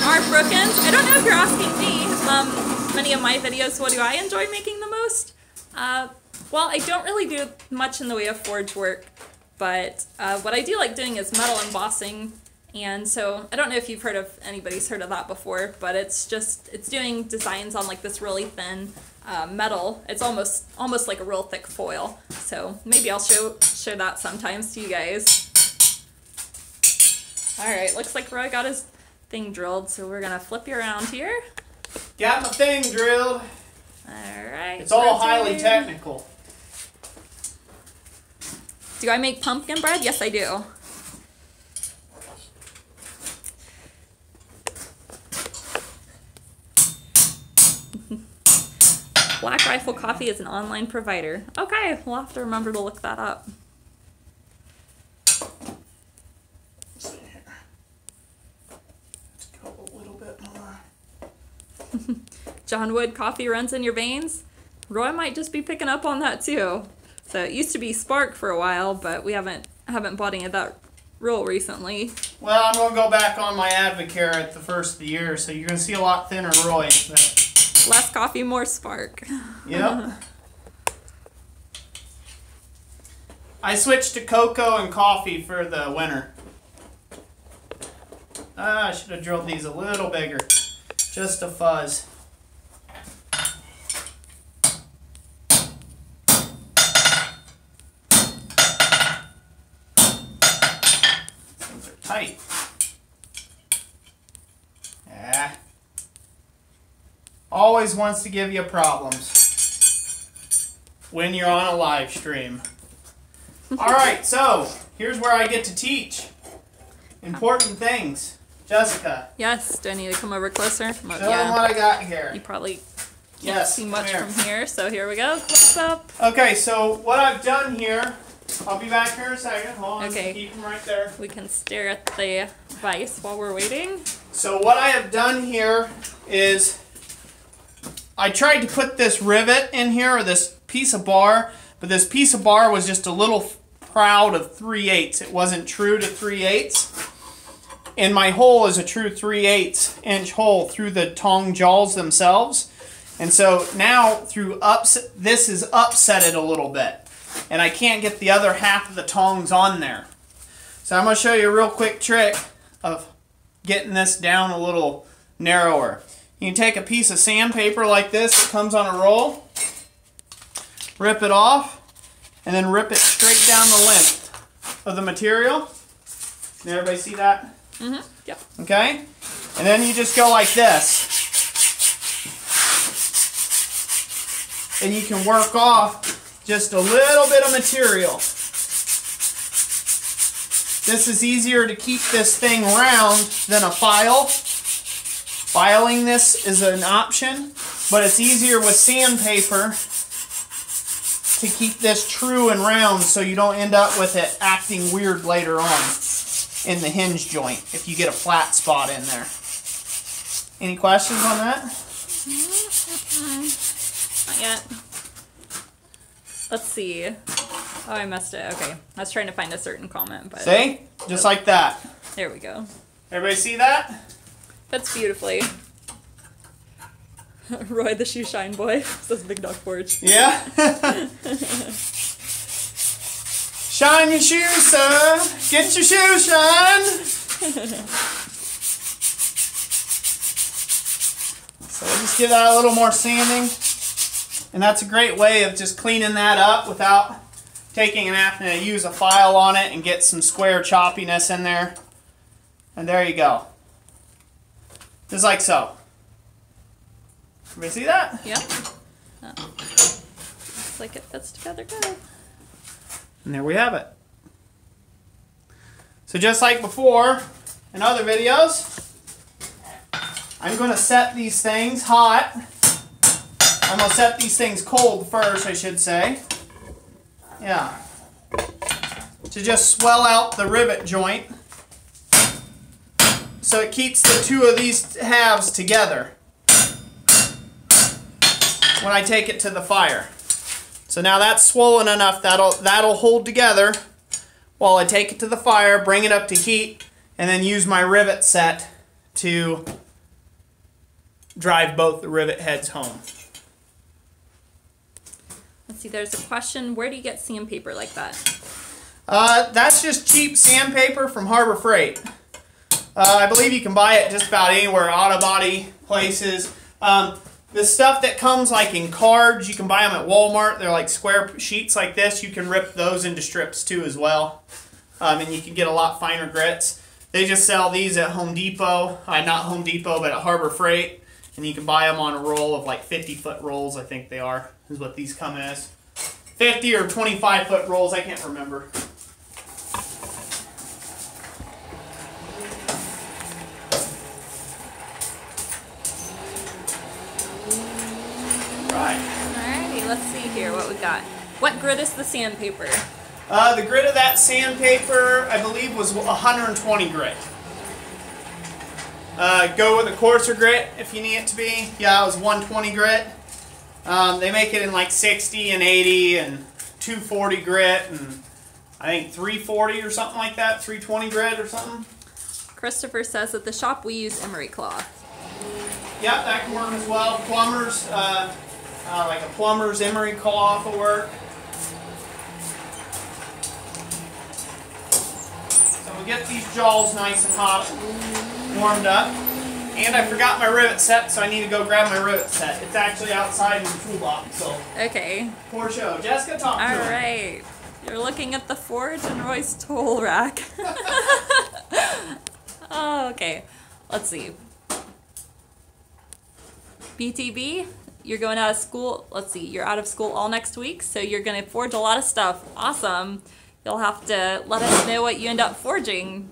Mark Brookins, I don't know if you're asking me. Many of my videos, what do I enjoy making the most? Well, I don't really do much in the way of forge work. But what I do like doing is metal embossing. And so I don't know if you've heard of, anybody's heard of that before, but it's doing designs on like this really thin metal. It's almost like a real thick foil. So maybe I'll show that sometimes to you guys. All right, looks like Roy got his thing drilled, so we're gonna flip you around here. Got my thing drilled. All right. It's all highly technical. Do I make pumpkin bread? Yes, I do. Black Rifle Coffee is an online provider. Okay, we'll have to remember to look that up. John Wood, coffee runs in your veins. Roy might just be picking up on that too. So it used to be Spark for a while, but we haven't bought any of that real recently. Well, I'm gonna go back on my Advocare at the first of the year, so you're gonna see a lot thinner Roy. But... Less coffee, more Spark. Yep. I switched to cocoa and coffee for the winter. I should have drilled these a little bigger. Just a fuzz. Things are tight. Yeah. Always wants to give you problems when you're on a live stream. Alright, so here's where I get to teach important things. Jessica. Yes, do I need to come over closer? Show them what I got here. You probably can't see much from here, so here we go. Close up. Okay, so what I've done here, I'll be back here in a second. Hold on, okay. Keep them right there. We can stare at the vise while we're waiting. So what I have done here is I tried to put this rivet in here, or this piece of bar, but this piece of bar was just a little proud of 3/8. It wasn't true to 3/8. And my hole is a true 3/8 inch hole through the tong jaws themselves. And so now this is upsetted a little bit. And I can't get the other half of the tongs on there. So I'm going to show you a real quick trick of getting this down a little narrower. You can take a piece of sandpaper like this that comes on a roll, rip it off, and then rip it straight down the length of the material. Can everybody see that? Mm-hmm. Yep. Okay? And then you just go like this. And you can work off just a little bit of material. This is easier to keep this thing round than a file. Filing this is an option, but it's easier with sandpaper to keep this true and round so you don't end up with it acting weird later on in the hinge joint if you get a flat spot in there. Any questions on that? Not yet. Let's see. Oh, I messed it. Okay. I was trying to find a certain comment, but... See? Just like that. There we go. Everybody see that? Fits beautifully. Roy the shoe shine boy, says Big Dog Forge. Yeah? Shine your shoes, sir. Get your shoes shined. So we'll just give that a little more sanding. And that's a great way of just cleaning that up without taking and having to use a file on it and get some square choppiness in there. And there you go. Just like so. Everybody see that? Yep. Oh. Looks like it fits together good. And there we have it. So just like before in other videos, I'm going to set these things hot. I'm going to set these things cold first, I should say. Yeah. To just swell out the rivet joint so it keeps the two of these halves together when I take it to the fire. So now that's swollen enough that'll hold together while I take it to the fire, bring it up to heat, and then use my rivet set to drive both the rivet heads home. Let's see, there's a question. Where do you get sandpaper like that? That's just cheap sandpaper from Harbor Freight. I believe you can buy it just about anywhere, auto body places. The stuff that comes like in cards, you can buy them at Walmart. They're like square sheets like this. You can rip those into strips too as well. And you can get a lot finer grits. They just sell these at Home Depot. Not Home Depot, but at Harbor Freight. And you can buy them on a roll of like 50-foot rolls, I think they are, is what these come as. 50 or 25-foot rolls, I can't remember. Alrighty, let's see here what we got. What grit is the sandpaper? The grit of that sandpaper, I believe, was 120 grit. Go with a coarser grit if you need it to be. Yeah, it was 120 grit. They make it in like 60 and 80 and 240 grit and I think 340 or something like that, 320 grit or something. Christopher says at the shop we use emery cloth. Yep, that can work as well. Plumbers, like a plumber's emery cloth will work. So we'll get these jaws nice and hot, warmed up. And I forgot my rivet set, so I need to go grab my rivet set. It's actually outside in the toolbox, so. Okay. Poor show. Jessica, talk to her. Alright. You're looking at the Forge and Roy's tool rack. Oh, okay. Let's see. BTB, you're going out of school. Let's see, you're out of school all next week, so you're going to forge a lot of stuff. Awesome. You'll have to let us know what you end up forging.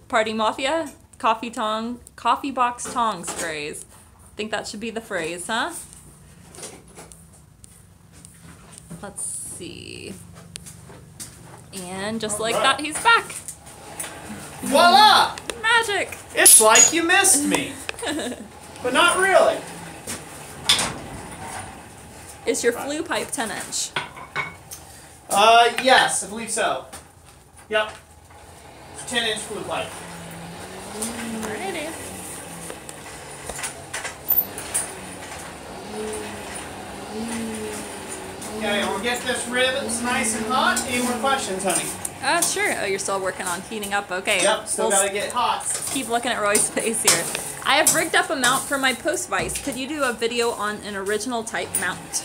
Party Mafia, coffee box Tongs phrase. Think that should be the phrase, huh? Let's see. And just like that, he's back. Voila! Magic! It's like you missed me. But not really. Is your flue pipe 10-inch? Yes, I believe so. Yep. 10-inch flue pipe. Alrighty. Okay, we'll get this rivets nice and hot. Any more questions, honey? Sure. Oh, you're still working on heating up. Okay. Yep, still gotta get hot. Keep looking at Roy's face here. I have rigged up a mount for my post vise. Could you do a video on an original type mount?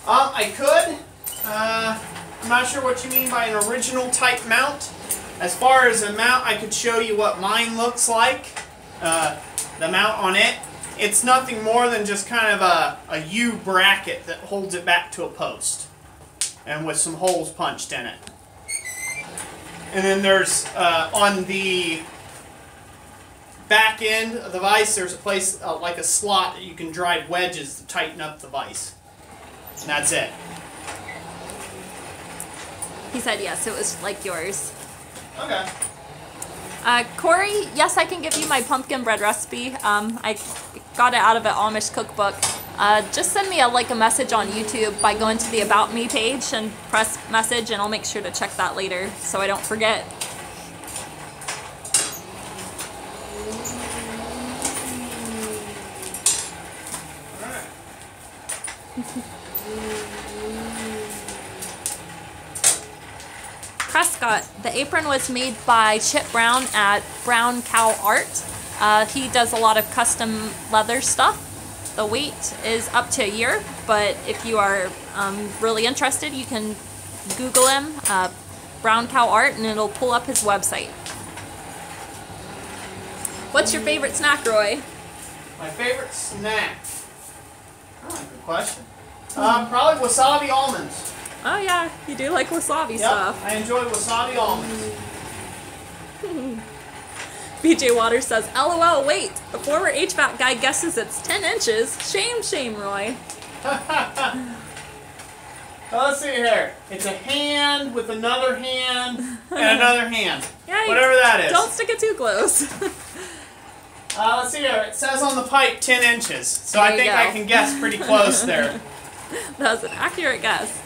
I could. I'm not sure what you mean by an original type mount. As far as a mount, I could show you what mine looks like. The mount on it. It's nothing more than just kind of a U bracket that holds it back to a post. And with some holes punched in it. And then there's, on the back end of the vise, there's a place, like a slot that you can drive wedges to tighten up the vise. And that's it. He said yes, it was like yours. Okay. Corey, yes, I can give you my pumpkin bread recipe. I got it out of an Amish cookbook. Just send me a message on YouTube by going to the About Me page and press message, and I'll make sure to check that later so I don't forget. Prescott, the apron was made by Chip Brown at Brown Cow Art. He does a lot of custom leather stuff. The wait is up to a year, but if you are really interested, you can Google him, Brown Cow Art, and it'll pull up his website. What's your favorite snack, Roy? My favorite snack? Oh, good question. Probably wasabi almonds. Oh yeah, you do like wasabi stuff. I enjoy wasabi almonds. BJ Waters says, LOL, wait, the former HVAC guy guesses it's 10 inches. Shame, shame, Roy. Let's see here. It's a hand with another hand and another hand. Yeah, whatever that is. Don't stick it too close. Let's see here. It says on the pipe 10 inches. So I think I can guess pretty close there. That was an accurate guess.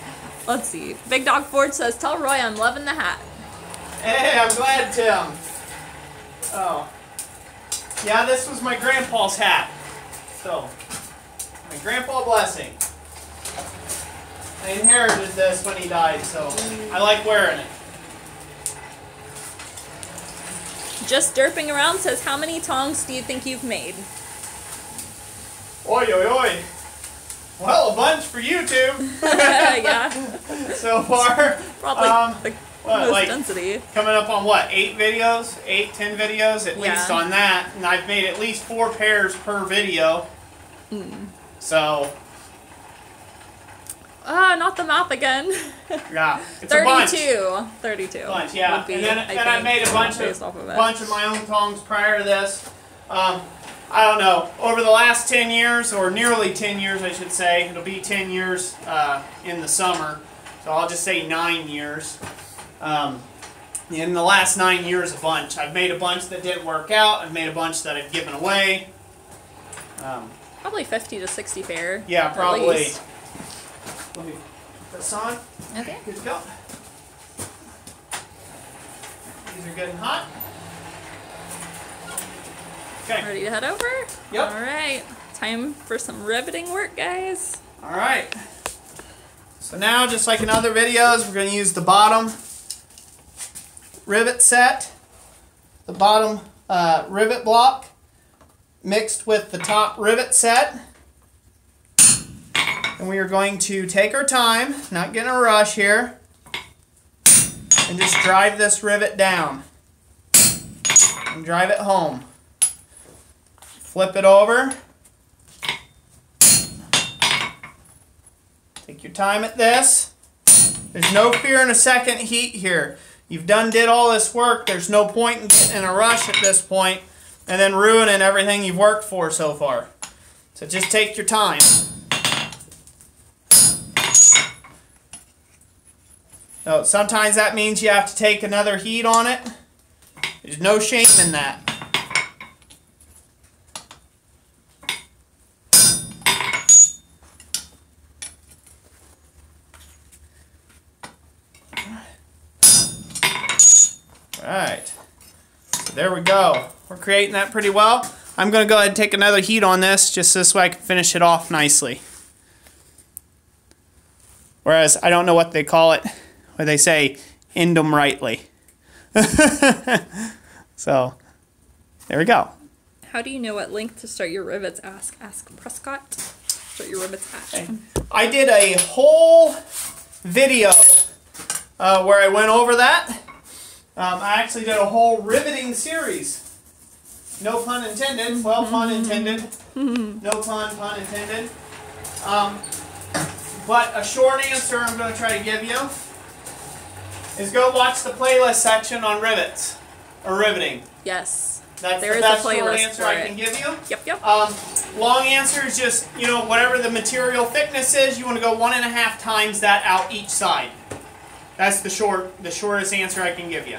Let's see. Big Dog Ford says, tell Roy I'm loving the hat. Hey, I'm glad, Tim. Oh. Yeah, this was my grandpa's hat. So. My grandpa blessing. I inherited this when he died, so I like wearing it. Just derping around says, how many tongs do you think you've made? Oi, oi, oi. Well, a bunch for you two. Yeah. So far. Probably the most like, density. Coming up on what, 8 videos? 8, 10 videos at least on that. And I've made at least 4 pairs per video. So. Not the mouth again. Yeah, it's 32. a bunch. 32. Bunch, yeah. Be, and then I made a bunch of my own tongs prior to this. I don't know, over the last 10 years, or nearly 10 years I should say, it'll be 10 years in the summer, so I'll just say 9 years. In the last 9 years, a bunch. I've made a bunch that didn't work out, I've made a bunch that I've given away. Probably 50 to 60 pair. Yeah, probably. Let me put this on. Okay. Good to go. These are good and hot. Okay. Ready to head over? Yep. All right. Time for some riveting work, guys. All right. So now, just like in other videos, we're going to use the bottom rivet set, the bottom rivet block, mixed with the top rivet set. And we are going to take our time, not get in a rush here, and just drive this rivet down. And drive it home. Flip it over. Take your time at this. There's no fear in a second heat here. You've did all this work. There's no point in getting in a rush at this point and then ruining everything you've worked for so far. So just take your time. So sometimes that means you have to take another heat on it. There's no shame in that. Alright, so there we go. We're creating that pretty well. I'm going to go ahead and take another heat on this just this way I can finish it off nicely. Whereas I don't know what they call it, where they say end 'em rightly. So there we go. How do you know what length to start your rivets? Ask Prescott. Start your rivets at. Okay. I did a whole video where I went over that. I actually did a whole riveting series. No pun intended. Well, pun intended. No pun intended. But a short answer I'm going to try to give you is go watch the playlist section on rivets, or riveting. Yes. That's there the is best a playlist short answer for I it. can give you. Yep. Long answer is just, you know, whatever the material thickness is, you want to go 1.5 times that out each side. That's the shortest answer I can give you.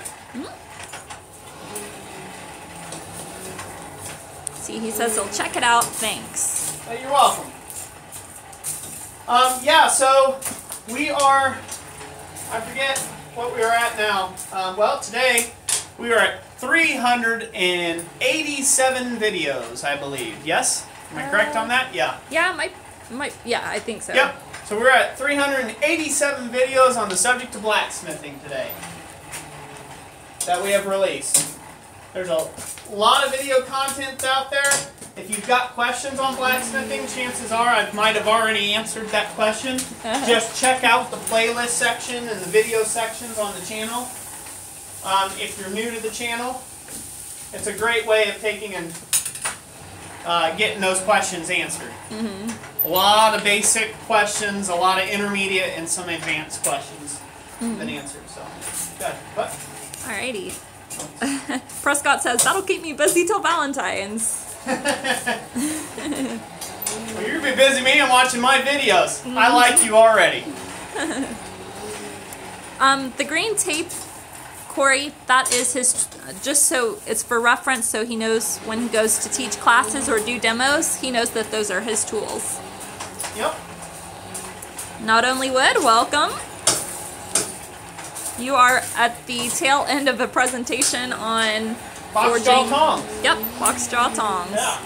See, he says he'll check it out. Thanks. You're welcome. Yeah, so we are, I forget what we are at now. Well, today we are at 387 videos, I believe. Yes? Am I correct on that? Yeah. Yeah, yeah, I think so. Yep. So we're at 387 videos on the subject of blacksmithing today that we have released. There's a lot of video content out there. If you've got questions on blacksmithing, chances are I might have already answered that question. Just check out the playlist section and the video sections on the channel. If you're new to the channel, it's a great way of taking and getting those questions answered. A lot of basic questions, a lot of intermediate, and some advanced questions have been answered. So, good. What? Alrighty. Prescott says, that'll keep me busy till Valentine's. Well, you're going to be busy me and watching my videos. I like you already. The green tape, Corey, that is his, just so it's for reference, so he knows when he goes to teach classes or do demos, he knows that those are his tools. Yep. Not only wood, welcome. You are at the tail end of a presentation on Box jaw tongs. Yep, box jaw tongs. Yeah.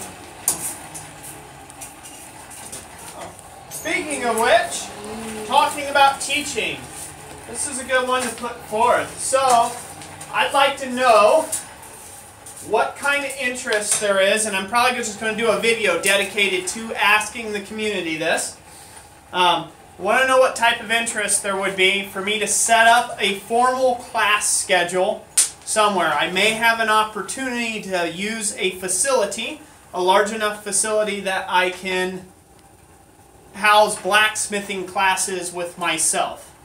Speaking of which, talking about teaching, this is a good one to put forth. So, I'd like to know what kind of interest there is, and I'm probably just going to do a video dedicated to asking the community this. Want to know what type of interest there would be for me to set up a formal class schedule somewhere. I may have an opportunity to use a facility, a large enough facility that I can house blacksmithing classes with myself.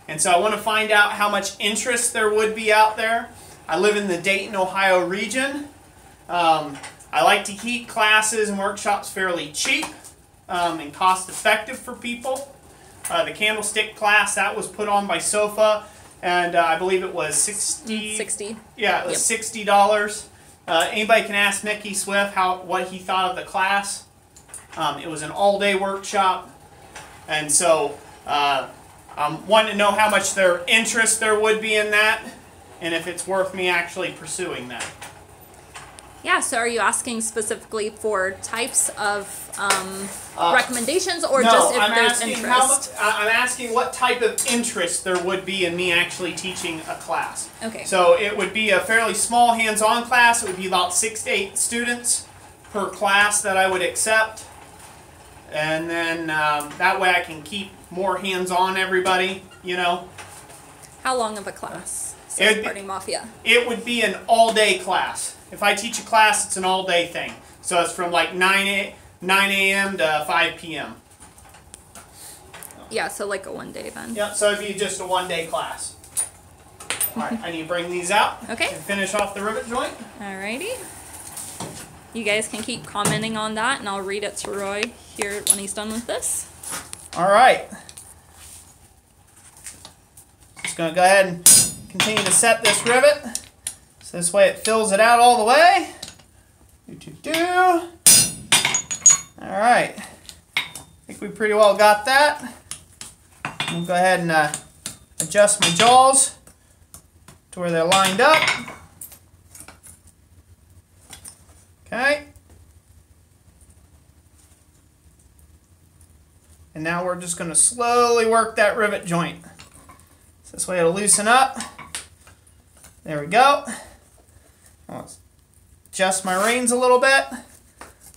And so I want to find out how much interest there would be out there. I live in the Dayton, Ohio region. I like to keep classes and workshops fairly cheap and cost effective for people. The candlestick class, that was put on by SOFA, and I believe it was $60. Yeah, it was $60. Anybody can ask Mickey Swift what he thought of the class. It was an all-day workshop, and so I'm wanting to know how much their interest there would be in that, and if it's worth me actually pursuing that. Yeah, so are you asking specifically for types of recommendations, or just if there's interest? I'm asking what type of interest there would be in me actually teaching a class. Okay. So it would be a fairly small hands-on class. It would be about 6 to 8 students per class that I would accept. And then that way I can keep more hands-on everybody, you know. How long of a class? Party Mafia. It would be an all-day class. If I teach a class, it's an all-day thing. So it's from like 9 a.m. to 5 p.m. Yeah, so like a one-day then. Yep, so it'd be just a one-day class. Alright, I need to bring these out. Okay. And finish off the rivet joint. Alrighty. You guys can keep commenting on that, and I'll read it to Roy here when he's done with this. Alright. Just going to go ahead and continue to set this rivet. So this way it fills it out all the way. Alright. I think we pretty well got that. We'll go ahead and adjust my jaws to where they're lined up. Okay. And now we're just going to slowly work that rivet joint. So this way it'll loosen up. There we go. I'll adjust my reins a little bit.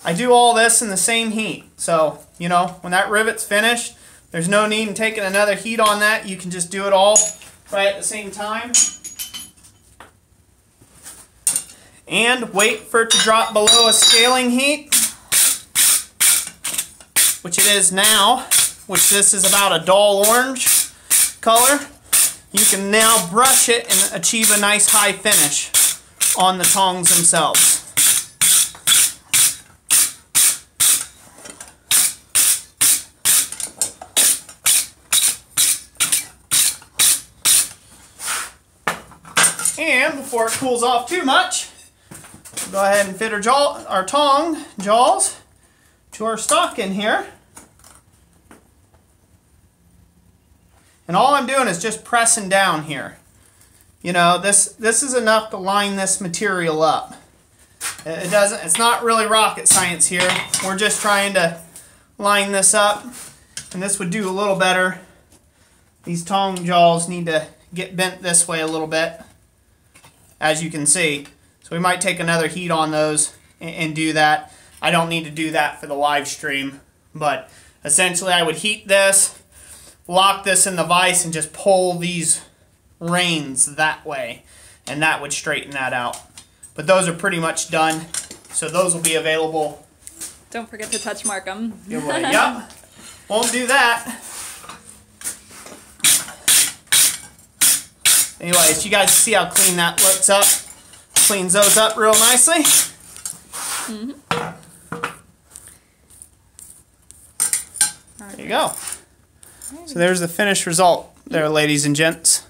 I do all this in the same heat. So, you know, when that rivet's finished, there's no need in taking another heat on that. You can just do it all right at the same time. And wait for it to drop below a scaling heat, which it is now, which this is about a dull orange color. You can now brush it and achieve a nice high finish on the tongs themselves. And before it cools off too much, we'll go ahead and fit our tong jaws to our stock in here. And all I'm doing is just pressing down here. You know, this is enough to line this material up. It's not really rocket science here. We're just trying to line this up. And this would do a little better. These tong jaws need to get bent this way a little bit, as you can see. So we might take another heat on those and do that. I don't need to do that for the live stream, but essentially I would heat this, lock this in the vise, and just pull these reins that way, and that would straighten that out. But those are pretty much done, so those will be available. Don't forget to touch mark them. Yep, won't do that. Anyways, you guys see how clean that looks up. Cleans those up real nicely. Mm-hmm. There you go. So there's the finished result there, ladies and gents.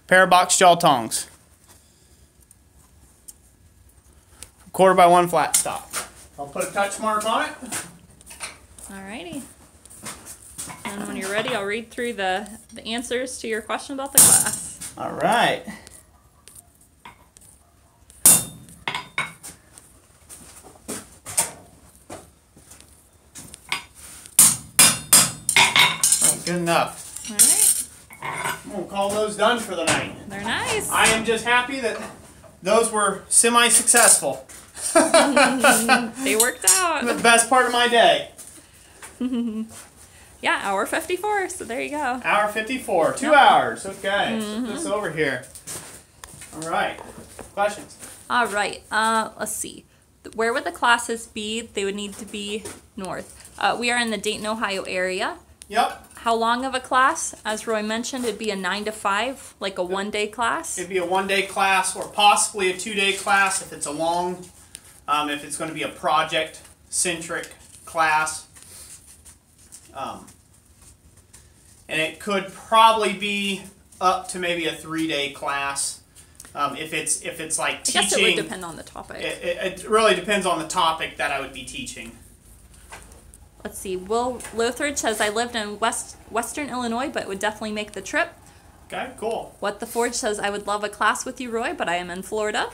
Pair of box jaw tongs. 1/4 by 1 flat stop. I'll put a touch mark on it. Alrighty. And when you're ready, I'll read through the answers to your question about the class. All right. Good enough. All right. I'm going to call those done for the night. They're nice. I am just happy that those were semi-successful. They worked out. The best part of my day. Yeah, hour 54, so there you go. Hour 54. 2 hours. Okay. Put this over here. All right. Questions? All right. Let's see. Where would the classes be? They would need to be north. We are in the Dayton, Ohio area. Yep. How long of a class? As Roy mentioned, it'd be a 9 to 5, like a one-day class. It'd be a one-day class or possibly a two-day class if it's a long, if it's going to be a project-centric class. And it could probably be up to maybe a 3-day class. If it's like teaching. I guess it would depend on the topic. It really depends on the topic that I would be teaching. Let's see. Will Lothridge says, I lived in Western Illinois, but would definitely make the trip. Okay, cool. What the Forge says, I would love a class with you, Roy, but I am in Florida.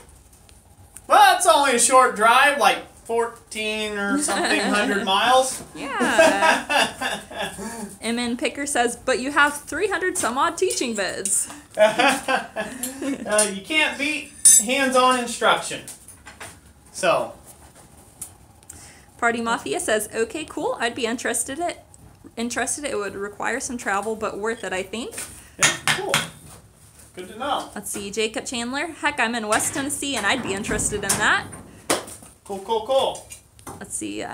Well, it's only a short drive, like 14 or something 100 miles. Yeah. M.N. Picker says, but you have 300 some odd teaching vids. You can't beat hands-on instruction. So. Party Mafia says, okay, cool. I'd be interested. It would require some travel, but worth it, I think. Yeah, cool. Good to know. Let's see. Jacob Chandler. Heck, I'm in West Tennessee, and I'd be interested in that. Cool, cool, cool. Let's see.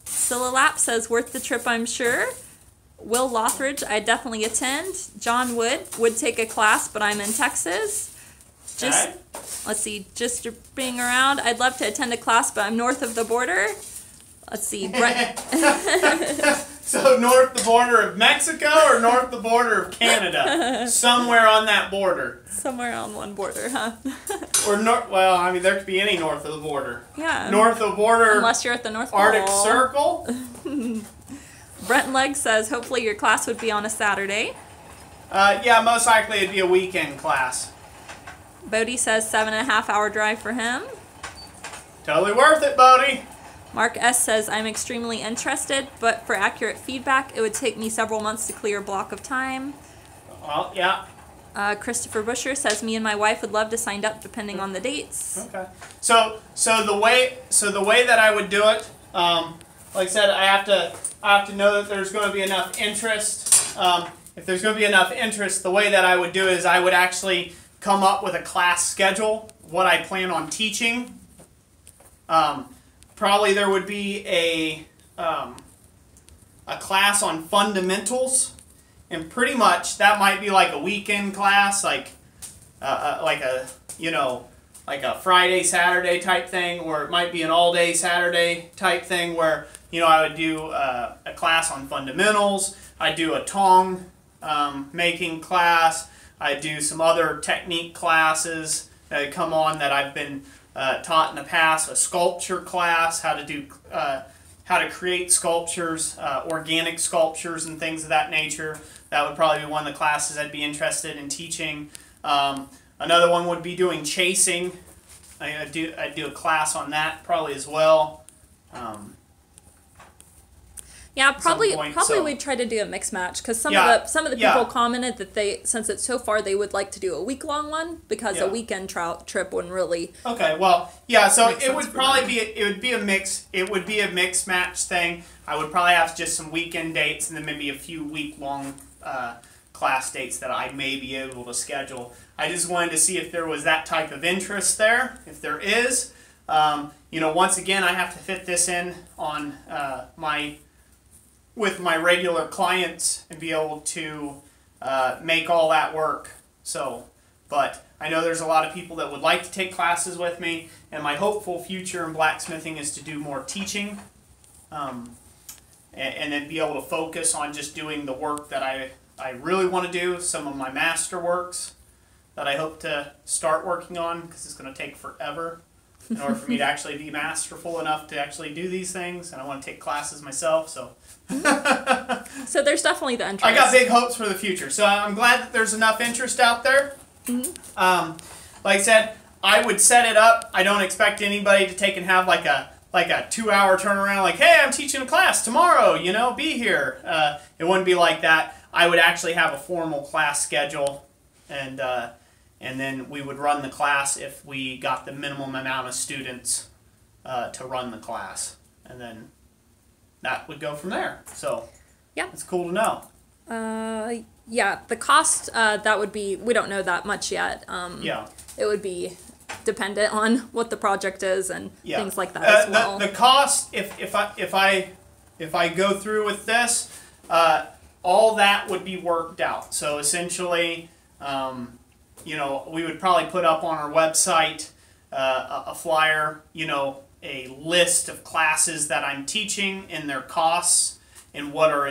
Scylla Lap says, worth the trip, I'm sure. Will Lothridge, I'd definitely attend. John would take a class, but I'm in Texas. Okay. Let's see. Just being around, I'd love to attend a class, but I'm north of the border. Let's see. Brett. So north the border of Mexico or north the border of Canada? Somewhere on that border. Somewhere on one border, huh? Or north. Well, I mean, there could be any north of the border. Yeah. North of the border. Unless you're at the North Pole. Arctic Circle. Brent Legg says, hopefully your class would be on a Saturday. Yeah, most likely it'd be a weekend class. Bodie says 7.5 hour drive for him. Totally worth it, Bodie. Mark S. says, I'm extremely interested, but for accurate feedback, it would take me several months to clear a block of time. Well, yeah. Christopher Busher says, me and my wife would love to sign up depending on the dates. Okay. So the way that I would do it, like I said, I have to know that there's going to be enough interest. If there's going to be enough interest, the way that I would do is I would actually come up with a class schedule, what I plan on teaching. Probably there would be a class on fundamentals, and pretty much that might be like a weekend class, like a Friday, Saturday type thing, or it might be an all-day Saturday type thing where I would do a class on fundamentals. I'd do a Tong making class. I'd do some other technique classes that come on that I've been taught in the past, a sculpture class, how to create sculptures, organic sculptures and things of that nature. That would probably be one of the classes I'd be interested in teaching. Another one would be doing chasing. I'd do a class on that probably as well. Yeah, probably we'd try to do a mix match because some of the people commented that since it's so far they would like to do a week-long one because a weekend trip wouldn't really. Okay, well, yeah, so it would be a mix match thing. I would probably have just some weekend dates and then maybe a few week-long class dates that I may be able to schedule. I just wanted to see if there was that type of interest there. If there is, once again, I have to fit this in on with my regular clients and be able to make all that work. But I know there's a lot of people that would like to take classes with me, and my hopeful future in blacksmithing is to do more teaching, and then be able to focus on just doing the work that I really want to do, some of my master works that I hope to start working on because it's going to take forever in order for me to actually be masterful enough to actually do these things, and I want to take classes myself, so. So there's definitely the interest. I got big hopes for the future, so I'm glad that there's enough interest out there. Mm-hmm. Like I said, I would set it up. I don't expect anybody to take and have like a 2-hour turnaround, like, hey, I'm teaching a class tomorrow, be here. It wouldn't be like that. I would actually have a formal class schedule, and then we would run the class if we got the minimum amount of students to run the class, and then that would go from there. So yeah, it's cool to know. Yeah, the cost, that would be, we don't know that much yet. Yeah. It would be dependent on what the project is and things like that as well. The cost, if I go through with this, all that would be worked out. So essentially, you know, we would probably put up on our website a flyer, you know, a list of classes that I'm teaching and their costs, and what are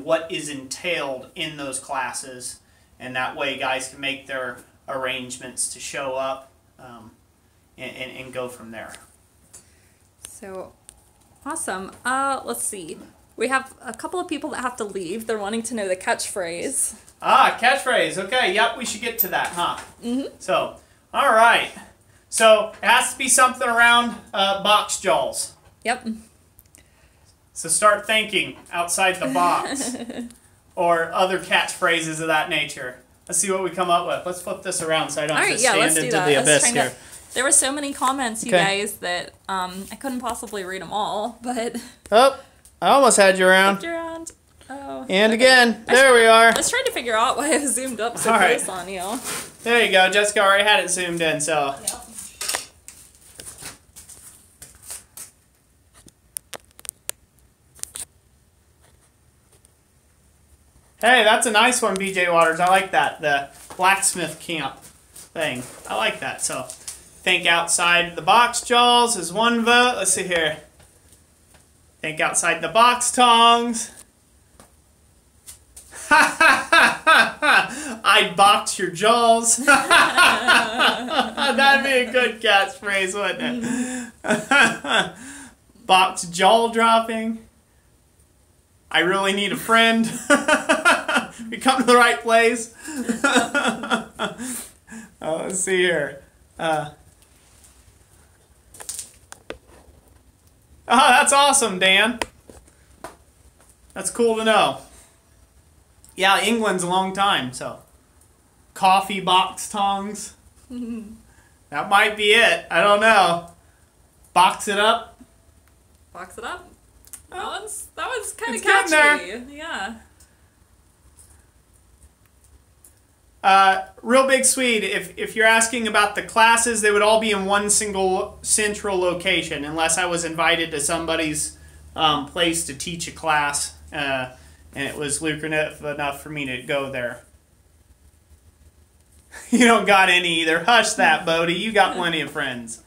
what is entailed in those classes, and that way guys can make their arrangements to show up and go from there. So awesome. Let's see. We have a couple of people that have to leave. They're wanting to know the catchphrase. Ah, catchphrase. Okay, yep, we should get to that, huh? Mm-hmm. So, all right. So it has to be something around box jaws. Yep. So start thinking outside the box, or other catchphrases of that nature. Let's see what we come up with. Let's flip this around so I don't just stand into the abyss here. There were so many comments, you guys, that I couldn't possibly read them all, but... Oh, I almost had you around. Oh. And again, there we are. I was trying to figure out why I was zoomed up so close on you. There you go. Jessica already had it zoomed in, so... Yep. Hey, that's a nice one, BJ Waters. I like that. The blacksmith camp thing. I like that. So, think outside the box jaws is one vote. Let's see here. Think outside the box tongs. I'd box your jaws. That'd be a good catchphrase, wouldn't it? Box jaw dropping. I really need a friend. We come to the right place. Let's see here. Oh, that's awesome, Dan. That's cool to know. Yeah, England's a long time, so. Coffee box tongs. That might be it. I don't know. Box it up. Box it up. That was kind of catchy. Yeah. Real Big Swede, if you're asking about the classes, they would all be in one single central location, unless I was invited to somebody's place to teach a class, and it was lucrative enough for me to go there. You don't got any either. Hush that, Bodie. You got plenty of friends.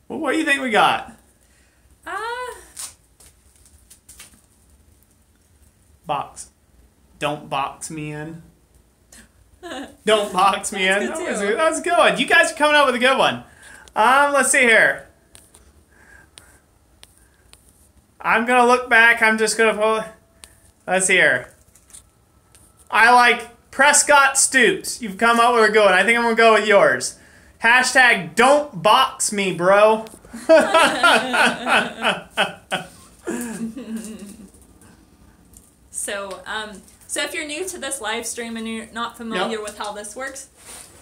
Well, what do you think we got? Box. Don't box me in. Don't box me in. That was a good one. You guys are coming up with a good one. Let's see here. I'm going to look back. I'm just going to pull. Let's see here. I like Prescott Stoops. You've come up with a good one. I think I'm going to go with yours. Hashtag don't box me, bro. So if you're new to this live stream and you're not familiar with how this works,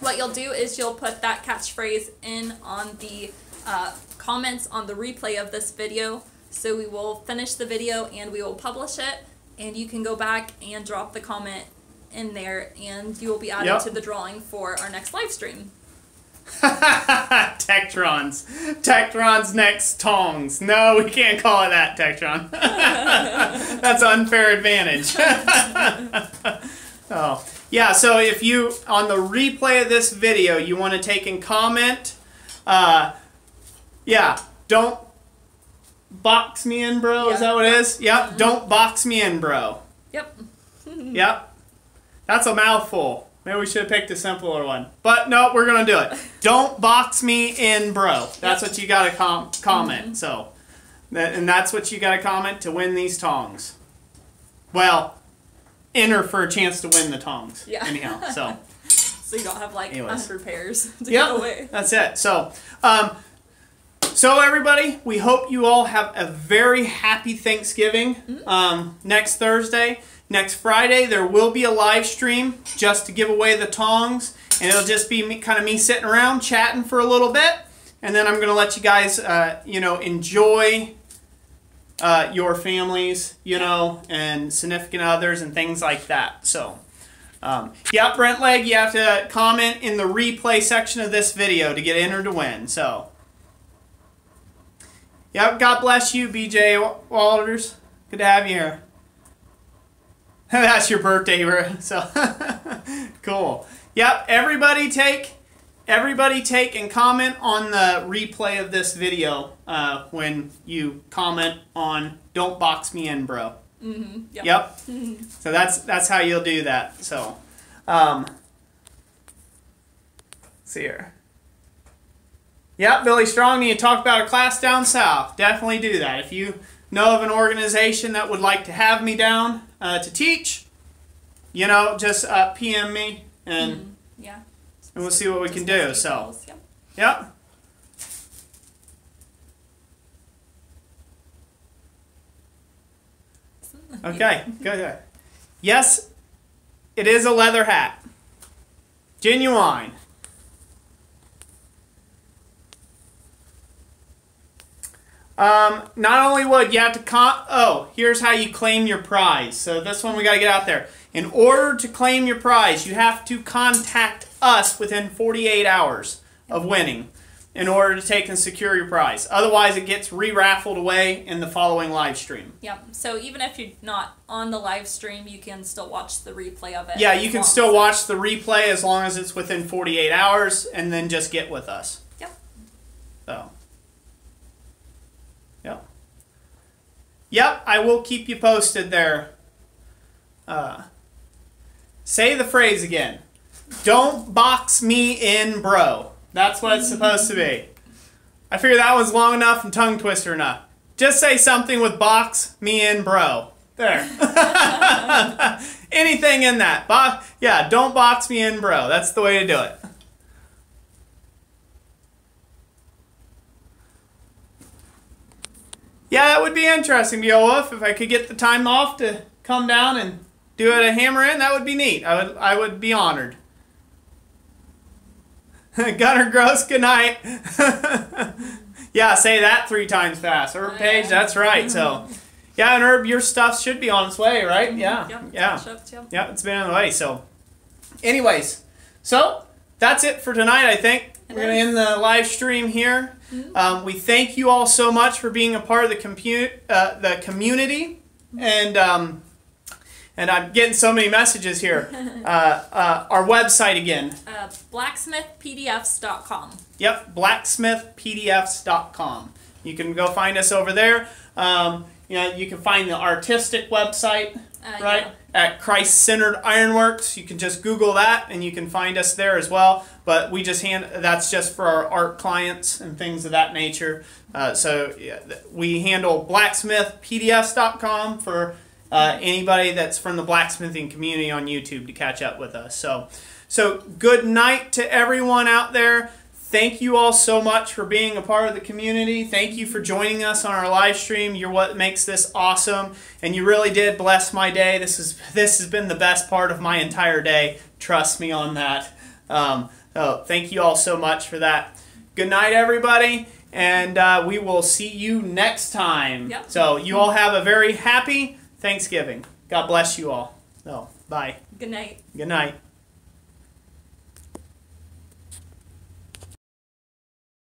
what you'll do is you'll put that catchphrase in on the comments on the replay of this video. So we will finish the video and we will publish it, and you can go back and drop the comment in there, and you will be added to the drawing for our next live stream. Tektron's next Tongs. No, we can't call it that, Tektron. That's unfair advantage. Oh, yeah, so if you, on the replay of this video, you want to take and comment, yeah, don't box me in, bro. Is that what it is? Yep, don't box me in, bro. Yep. Yep. That's a mouthful. Maybe we should have picked a simpler one. But no, we're going to do it. Don't box me in, bro. That's what you got to comment. So, and that's what you got to comment to win these tongs. Well, enter for a chance to win the tongs. Yeah. Anyhow, so. So you don't have like 100 pairs to give away. That's it. So, So everybody, we hope you all have a very happy Thanksgiving. Next Thursday, next Friday, there will be a live stream just to give away the tongs. And it'll just be me sitting around chatting for a little bit. And then I'm going to let you guys, enjoy your families, and significant others and things like that. So, yeah, Brent Legg, you have to comment in the replay section of this video to get entered to win. So, yep, God bless you, BJ Walters. Good to have you here. That's your birthday, so cool. Yep, everybody take and comment on the replay of this video when you comment on "Don't box me in, bro." Yep. So that's how you'll do that. So, let's see here. Yep, Billy Strong, need to talk about a class down south. Definitely do that. If you know of an organization that would like to have me down to teach, just PM me and and we'll see what we can do. So, yep. Okay, good. Yes, it is a leather hat. Genuine. Not only would you have to here's how you claim your prize. So this one we got to get out there. In order to claim your prize, you have to contact us within 48 hours of winning in order to take and secure your prize. Otherwise, it gets re-raffled away in the following live stream. Yep. So even if you're not on the live stream, you can still watch the replay of it. Yeah, you can still watch the replay as long as it's within 48 hours, and then just get with us. Yep. So. Yep. Yep, I will keep you posted there. Say the phrase again. Don't box me in, bro. That's what it's supposed to be. I figured that was long enough and tongue twister enough. Just say something with box me in, bro. There. Anything in that. Yeah, don't box me in, bro. That's the way to do it. Yeah, that would be interesting, Beowulf. If I could get the time off to come down and do it a hammer in, that would be neat. I would be honored. Gunner Gross, good night. Yeah, say that 3 times fast. Herb Page, that's right. So, yeah, and Herb, your stuff should be on its way, right? Yeah, yeah, it's been on the way. So, anyways, so that's it for tonight. I think we're gonna end the live stream here. We thank you all so much for being a part of the community, and I'm getting so many messages here. Our website again. blacksmithpdfs.com. Yep, blacksmithpdfs.com. You can go find us over there. You can find the artistic website, right? Yeah. At Christ-Centered Ironworks. You can just Google that, and you can find us there as well. But we just that's just for our art clients and things of that nature. So we handle blacksmithpdfs.com for anybody that's from the blacksmithing community on YouTube to catch up with us. So good night to everyone out there. Thank you all so much for being a part of the community. Thank you for joining us on our live stream. You're what makes this awesome, and you really did bless my day. This has been the best part of my entire day. Trust me on that. So thank you all so much for that. Good night, everybody, and we will see you next time. Yep. So you all have a very happy Thanksgiving. God bless you all. So bye. Good night. Good night.